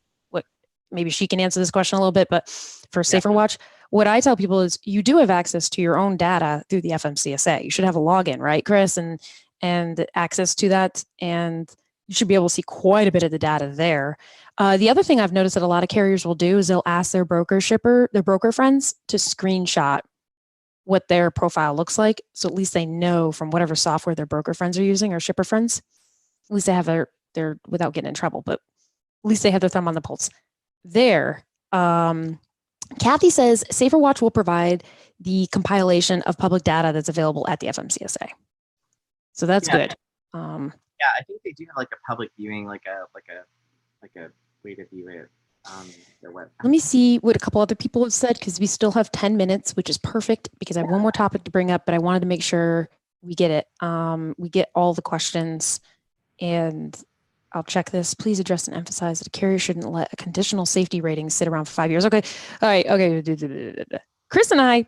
maybe she can answer this question a little bit, but for SaferWatch, what I tell people is you do have access to your own data through the FMCSA. You should have a login, right, Chris, and access to that, and you should be able to see quite a bit of the data there. The other thing I've noticed that a lot of carriers will do is they'll ask their broker friends to screenshot what their profile looks like, so at least they know from whatever software their broker friends are using or shipper friends. At least they have their without getting in trouble, but at least they have their thumb on the pulse. There, Kathy says SaferWatch will provide the compilation of public data that's available at the FMCSA. So that's good. I think they do have like a public viewing, like a way to view it on their web. Let me see what a couple other people have said because we still have 10 minutes, which is perfect because I have one more topic to bring up, but I wanted to make sure we get it. We get all the questions, and I'll check this. Please address and emphasize that a carrier shouldn't let a conditional safety rating sit around for 5 years. Okay. All right. Okay. Chris and I,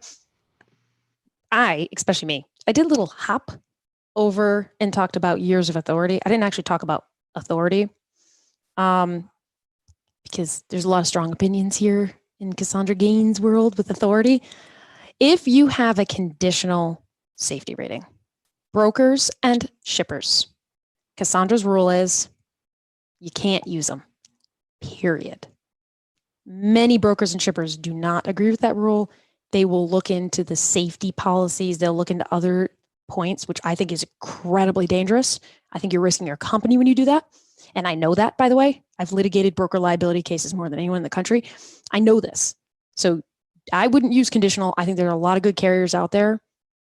especially me, I did a little hop over and talked about years of authority. I didn't actually talk about authority because there's a lot of strong opinions here in Cassandra Gaines' world with authority. If you have a conditional safety rating, brokers and shippers, Cassandra's rule is you can't use them, period. Many brokers and shippers do not agree with that rule, They will look into the safety policies. They'll look into other points, which I think is incredibly dangerous. I think you're risking your company when you do that. And I know that, by the way. I've litigated broker liability cases more than anyone in the country. I know this. So I wouldn't use conditional. I think there are a lot of good carriers out there.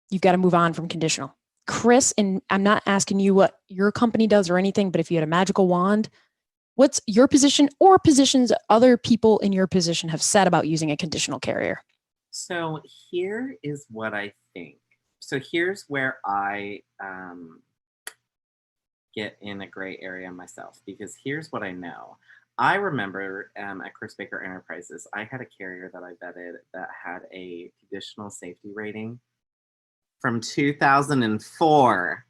You've got to move on from conditional. Chris, and I'm not asking you what your company does or anything, but if you had a magical wand, what's your position or positions other people in your position have said about using a conditional carrier? So here is what I think. So here's where I get in a gray area myself, because here's what I know. I remember at Chris Baker Enterprises, I had a carrier that I vetted that had a conditional safety rating from 2004.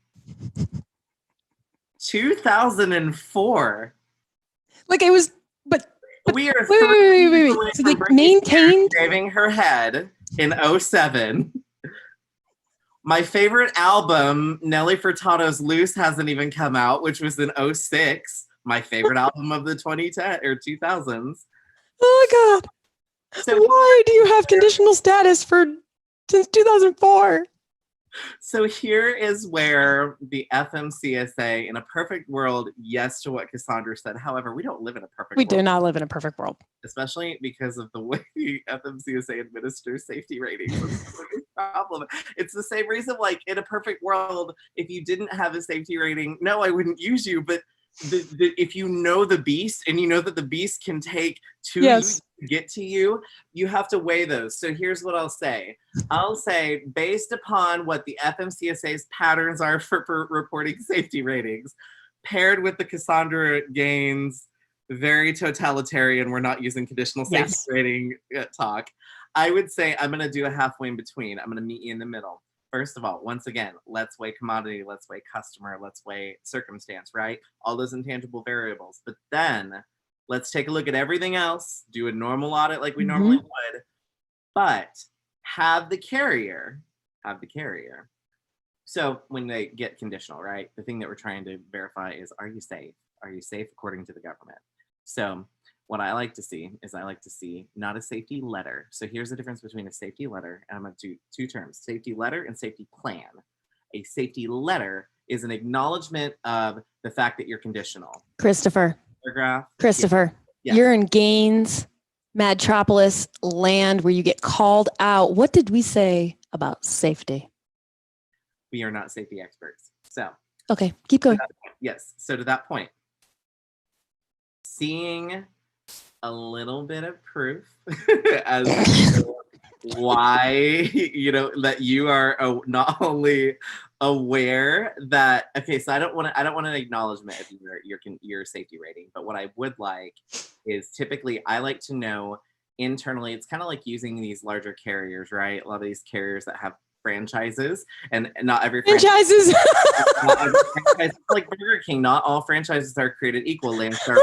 2004. Like it was, but we are wait. So they maintained shaving her head in 07. My favorite album, Nelly Furtado's Loose, hasn't even come out, which was in 06. My favorite album of the 2010 or 2000s. Oh my God. So why do you have conditional status since 2004? So here is where the FMCSA, in a perfect world, yes to what Cassandra said. However, we don't live in a perfect world. We do not live in a perfect world. Especially because of the way the FMCSA administers safety ratings. That's the biggest problem. It's the same reason, like, in a perfect world, if you didn't have a safety rating, no, I wouldn't use you. But if you know the beast and you know that the beast can take 2 years to get to you, you have to weigh those. So here's what I'll say. I'll say, based upon what the FMCSA's patterns are for reporting safety ratings, paired with the Cassandra Gaines, very totalitarian, we're not using conditional safety rating talk, I would say I'm going to do a halfway in between. I'm going to meet you in the middle. First of all, once again, let's weigh commodity, let's weigh customer, let's weigh circumstance, right? All those intangible variables. But then let's take a look at everything else, do a normal audit like we normally would, but have the carrier. So when they get conditional, right? The thing that we're trying to verify is, are you safe? Are you safe according to the government? So what I like to see is not a safety letter. So here's the difference between a safety letter, and I'm going to do 2 terms, safety letter and safety plan. A safety letter is an acknowledgement of the fact that you're conditional. Christopher, yes. You're in Gaines, Madtropolis land where you get called out. What did we say about safety? We are not safety experts. So. Okay, keep going. Yes. So to that point, seeing a little bit of proof as to why, that you are not only aware that, okay, so I don't want an acknowledgement of your safety rating, but what I would like is, typically I like to know internally, it's kind of like using these larger carriers, right? A lot of these carriers that have franchises, and not every franchises like Burger King, not all franchises are created equal. Landstar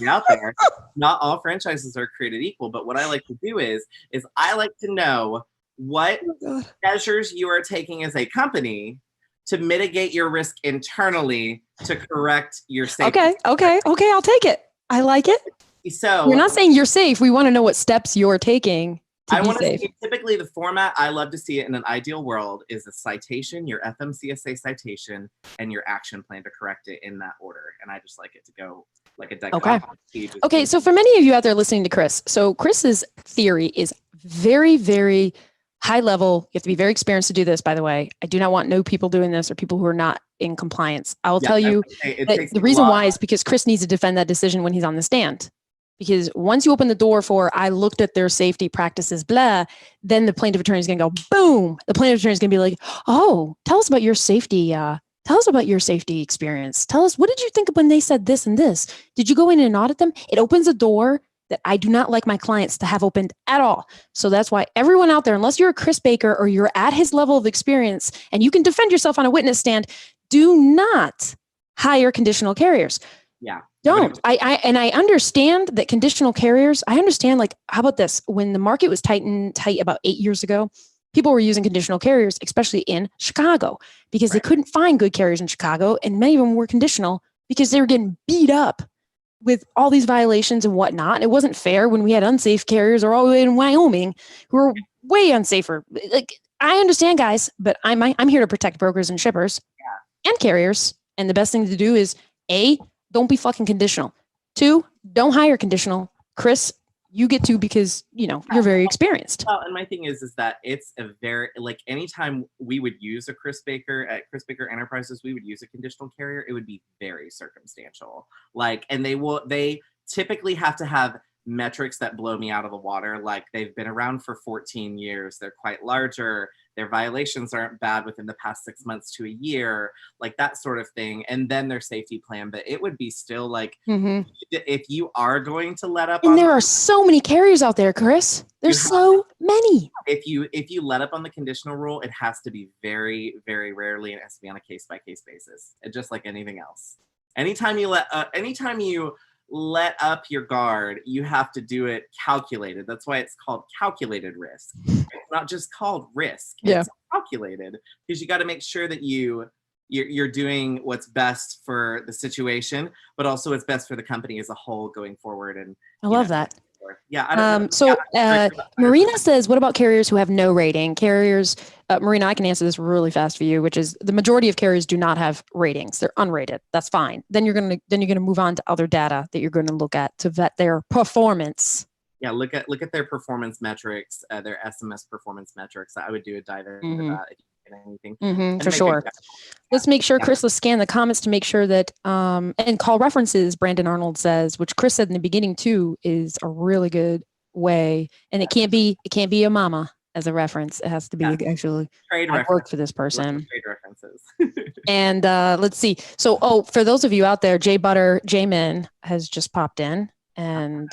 out there, not all franchises are created equal. But what I like to do is I like to know what measures you are taking as a company to mitigate your risk internally to correct your safety. Okay, I'll take it. I like it. So we're not saying you're safe. We want to know what steps you're taking. I want to see, typically the format I love to see it in an ideal world is a citation, your FMCSA citation, and your action plan to correct it in that order. And I just like it to go like a dichotomy. Okay. So for many of you out there listening to Chris, so Chris's theory is very, very high level. You have to be very experienced to do this, by the way. I do not want no people doing this or people who are not in compliance. I will tell you that the reason why is because Chris needs to defend that decision when he's on the stand. Because once you open the door for, I looked at their safety practices, blah, then the plaintiff attorney is going to go, boom. The plaintiff attorney is going to be like, oh, tell us about your safety. Tell us about your safety experience. Tell us, what did you think of when they said this and this? Did you go in and audit them? It opens a door that I do not like my clients to have opened at all. So that's why everyone out there, unless you're a Chris Baker or you're at his level of experience and you can defend yourself on a witness stand, do not hire conditional carriers. Yeah. Don't. I understand that conditional carriers, I understand, like, how about this? When the market was tight about 8 years ago, people were using conditional carriers, especially in Chicago, because they couldn't find good carriers in Chicago. And many of them were conditional because they were getting beat up with all these violations and whatnot. And it wasn't fair when we had unsafe carriers all the way in Wyoming who were way unsafer. Like, I understand, guys, but I'm here to protect brokers and shippers and carriers. And the best thing to do is A, don't be fucking conditional. 2, don't hire conditional. Chris, you get to because, you're very experienced. Well, and my thing is that it's a very, like, anytime we would use a Chris Baker at Chris Baker Enterprises, we would use a conditional carrier, it would be very circumstantial. Like, and they typically have to have metrics that blow me out of the water. Like, they've been around for 14 years, they're quite larger, their violations aren't bad within the past 6 months to a year, like that sort of thing. And then their safety plan. But it would be still like, if you are going to let up, and there are so many carriers out there, Chris. There's so many. If you let up on the conditional rule, it has to be very, very rarely, and it has to be on a case by case basis, just like anything else. Anytime you let up your guard, you have to do it calculated. That's why it's called calculated risk. It's not just called risk. It's calculated, because you got to make sure that you're doing what's best for the situation, but also what's best for the company as a whole going forward. And I love that. Yeah. I don't know. Marina says, what about carriers who have no rating? Carriers, Marina, I can answer this really fast for you, which is the majority of carriers do not have ratings. They're unrated. That's fine. Then you're gonna move on to other data that you're going to look at to vet their performance. Yeah, look at their performance metrics, their SMS performance metrics. I would do a dive into that if you get anything. For sure. Let's make sure, Chris, let's scan the comments to make sure that, and call references, Brandon Arnold says, which Chris said in the beginning too, is a really good way. And it can't be a mama as a reference. It has to be actually, I work for this person. Trade references. And let's see. So, for those of you out there, J-Min has just popped in and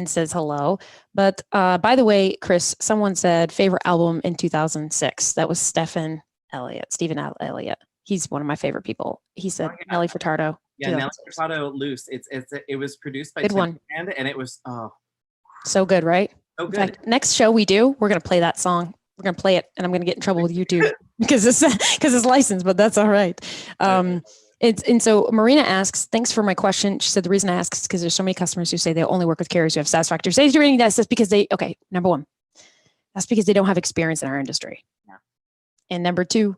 says hello. But by the way, Chris, someone said favorite album in 2006. That was Stephen Elliott. He's one of my favorite people. He said Nelly Furtado. Yeah, Nelly Furtado, Loose. It was produced by Tim Band, and it was so good, right? So good. In fact, next show we do, we're gonna play that song. We're gonna play it, and I'm gonna get in trouble with YouTube because it's licensed, but that's all right. And so Marina asks, thanks for my question. She said the reason I ask is because there's so many customers who say they only work with carriers who have satisfactory safety rating. That's because number one, that's because they don't have experience in our industry. Yeah. And number two,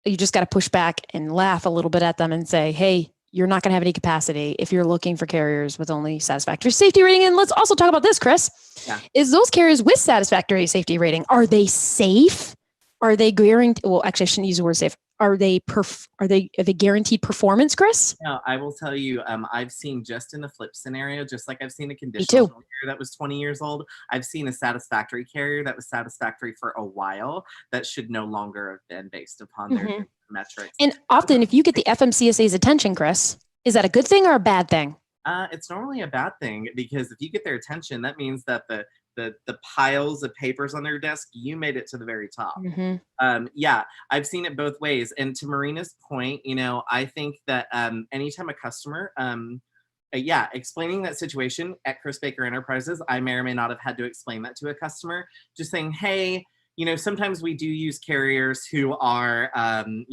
you just got to push back and laugh a little bit at them and say, hey, you're not going to have any capacity if you're looking for carriers with only satisfactory safety rating. And let's also talk about this, Chris. Yeah. Is those carriers with satisfactory safety rating, are they safe? Are they guaranteed? Well, actually, I shouldn't use the word safe. Are they guaranteed performance, Chris? No, I will tell you, I've seen, just in the flip scenario, just like I've seen a conditional carrier that was 20 years old, I've seen a satisfactory carrier that was satisfactory for a while that should no longer have been based upon their metrics. And often, if you get the FMCSA's attention, Chris, is that a good thing or a bad thing? It's normally a bad thing, because if you get their attention, that means that the piles of papers on their desk, you made it to the very top. Yeah, I've seen it both ways. And to Marina's point, I think that anytime a customer, explaining that situation at Chris Baker Enterprises, I may or may not have had to explain that to a customer, just saying, hey, sometimes we do use carriers who are,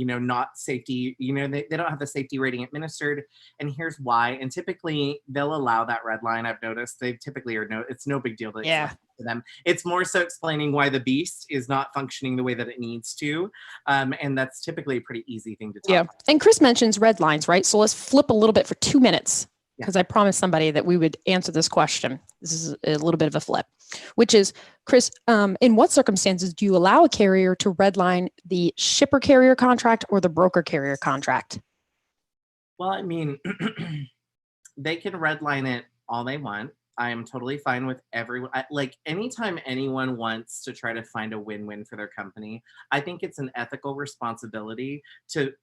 not safety, they don't have the safety rating administered, and here's why. And typically they'll allow that red line. I've noticed they typically it's no big deal to explain to them. It's more so explaining why the beast is not functioning the way that it needs to. And that's typically a pretty easy thing to talk about. And Chris mentions red lines, right? So let's flip a little bit for 2 minutes, because I promised somebody that we would answer this question. This is a little bit of a flip, which is, Chris, in what circumstances do you allow a carrier to redline the shipper carrier contract or the broker carrier contract? Well, I mean, they can redline it all they want. I am totally fine with everyone. Like, anytime anyone wants to try to find a win-win for their company, I think it's an ethical responsibility to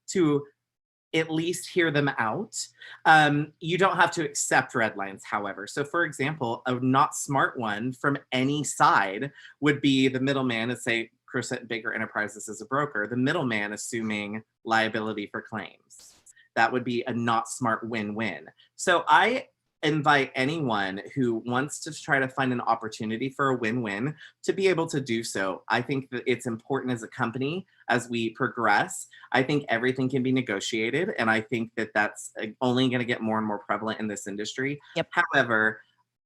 at least hear them out. You don't have to accept red lines, however. So for example, a not smart one from any side would be the middleman, let's say Chris at Baker Enterprises is a broker, the middleman assuming liability for claims. That would be a not smart win-win. So I invite anyone who wants to try to find an opportunity for a win-win to be able to do so. I think that it's important as a company, as we progress. I think everything can be negotiated, and I think that that's only going to get more and more prevalent in this industry. Yep. However,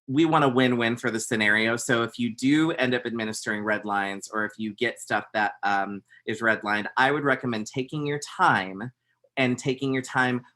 we want a win-win for the scenario. So if you do end up administering red lines, or if you get stuff that is redlined, I would recommend taking your time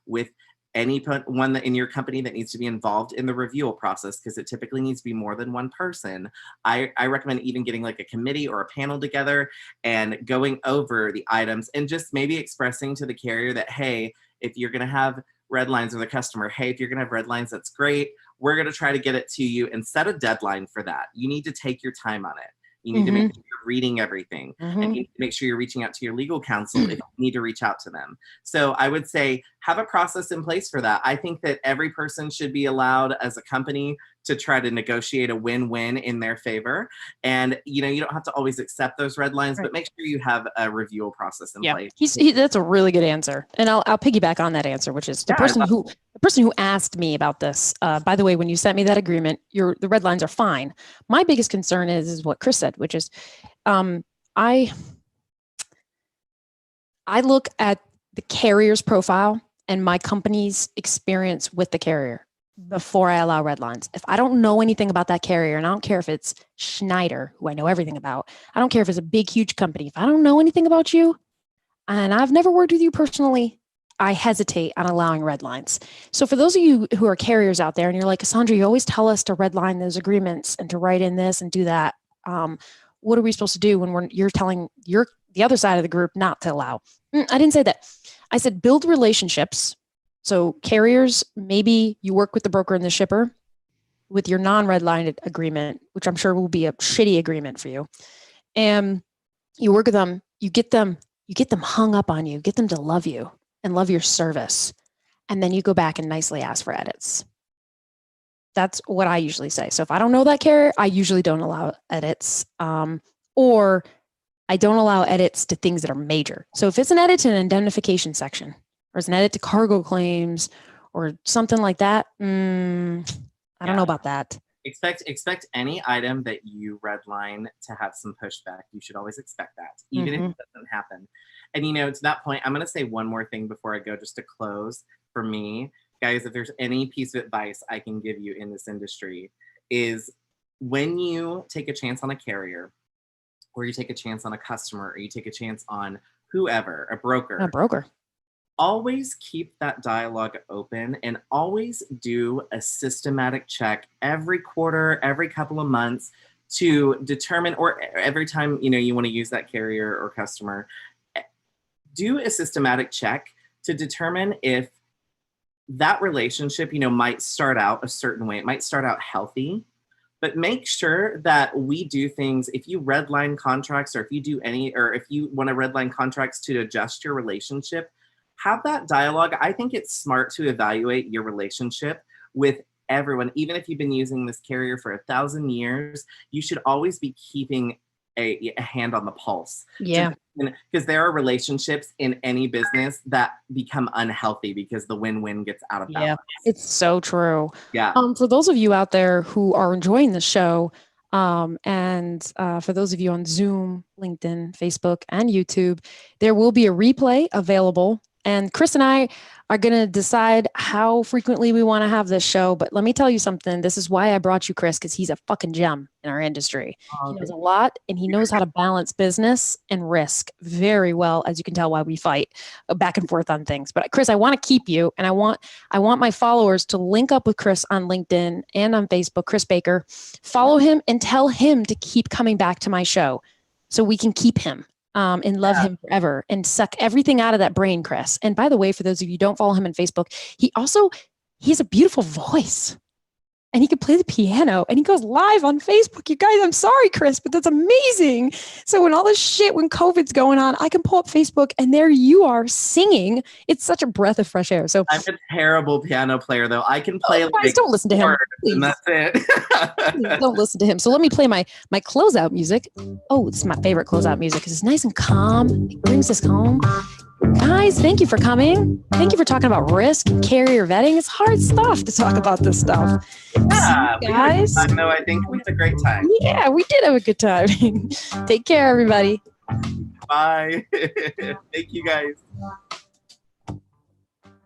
with anyone in your company that needs to be involved in the review process, because it typically needs to be more than one person. I recommend even getting like a committee or a panel together and going over the items and just maybe expressing to the carrier that, hey, if you're going to have red lines, or the customer, hey, if you're going to have red lines, that's great. We're going to try to get it to you and set a deadline for that. You need to take your time on it. You need to make sure you're reading everything, and you need to make sure you're reaching out to your legal counsel if you need to reach out to them. So I would say have a process in place for that. I think that every person should be allowed as a company to try to negotiate a win-win in their favor. And, you don't have to always accept those red lines, but make sure you have a review process in place. That's a really good answer. And I'll piggyback on that answer, which is the person who asked me about this. By the way, when you sent me that agreement, the red lines are fine. My biggest concern is what Chris said, which is I look at the carrier's profile and my company's experience with the carrier before I allow red lines. If I don't know anything about that carrier, and I don't care if it's Schneider, who I know everything about, I don't care if it's a big, huge company. If I don't know anything about you and I've never worked with you personally, I hesitate on allowing red lines. So for those of you who are carriers out there and you're like, Cassandra, you always tell us to red line those agreements and to write in this and do that. What are we supposed to do when you're telling the other side of the group not to allow? I didn't say that. I said build relationships. So carriers, maybe you work with the broker and the shipper with your non-red line agreement, which I'm sure will be a shitty agreement for you. And you work with them, you get them hung up on you, get them to love you and love your service. And then you go back and nicely ask for edits. That's what I usually say. So if I don't know that carrier, I usually don't allow edits, or I don't allow edits to things that are major. So if it's an edit to an indemnification section, or it's an edit to cargo claims, or something like that, I don't know about that. Expect any item that you redline to have some pushback. You should always expect that, even if it doesn't happen. And to that point, I'm going to say one more thing before I go, just to close. For me, guys, if there's any piece of advice I can give you in this industry, is when you take a chance on a carrier, or you take a chance on a customer, or you take a chance on whoever, a broker, always keep that dialogue open, and always do a systematic check every quarter, every couple of months, to determine, or every time you want to use that carrier or customer, do a systematic check to determine if that relationship might start out a certain way. It might start out healthy, but make sure that we do things. If you redline contracts, or if you do or if you want to redline contracts to adjust your relationship, have that dialogue. I think it's smart to evaluate your relationship with everyone. Even if you've been using this carrier for 1,000 years, you should always be keeping a hand on the pulse. Yeah. Because there are relationships in any business that become unhealthy because the win-win gets out of balance. Yeah, it's so true. Yeah. For those of you out there who are enjoying the show, and for those of you on Zoom, LinkedIn, Facebook, and YouTube, there will be a replay available. And Chris and I are going to decide how frequently we want to have this show. But let me tell you something. This is why I brought you, Chris, because he's a fucking gem in our industry. He knows a lot, and he knows how to balance business and risk very well, as you can tell why we fight back and forth on things. But Chris, I want to keep you, and I want my followers to link up with Chris on LinkedIn and on Facebook, Chris Baker. Follow him and tell him to keep coming back to my show so we can keep him. And love him forever and suck everything out of that brain, Chris. And by the way, for those of you who don't follow him on Facebook, he has a beautiful voice, and he can play the piano, and he goes live on Facebook. You guys, I'm sorry, Chris, but that's amazing. So when COVID's going on, I can pull up Facebook, and there you are singing. It's such a breath of fresh air. So I'm a terrible piano player, though. I can play. Guys, don't listen to him. And that's it. Please don't listen to him. So let me play my closeout music. Oh, this is my favorite closeout music because it's nice and calm. It brings us home. Guys, thank you for coming. Thank you for talking about risk, carrier vetting. It's hard stuff to talk about this stuff. Yeah, See you guys. No, I think we had a great time. Yeah, we did have a good time. Take care, everybody. Bye. Thank you guys.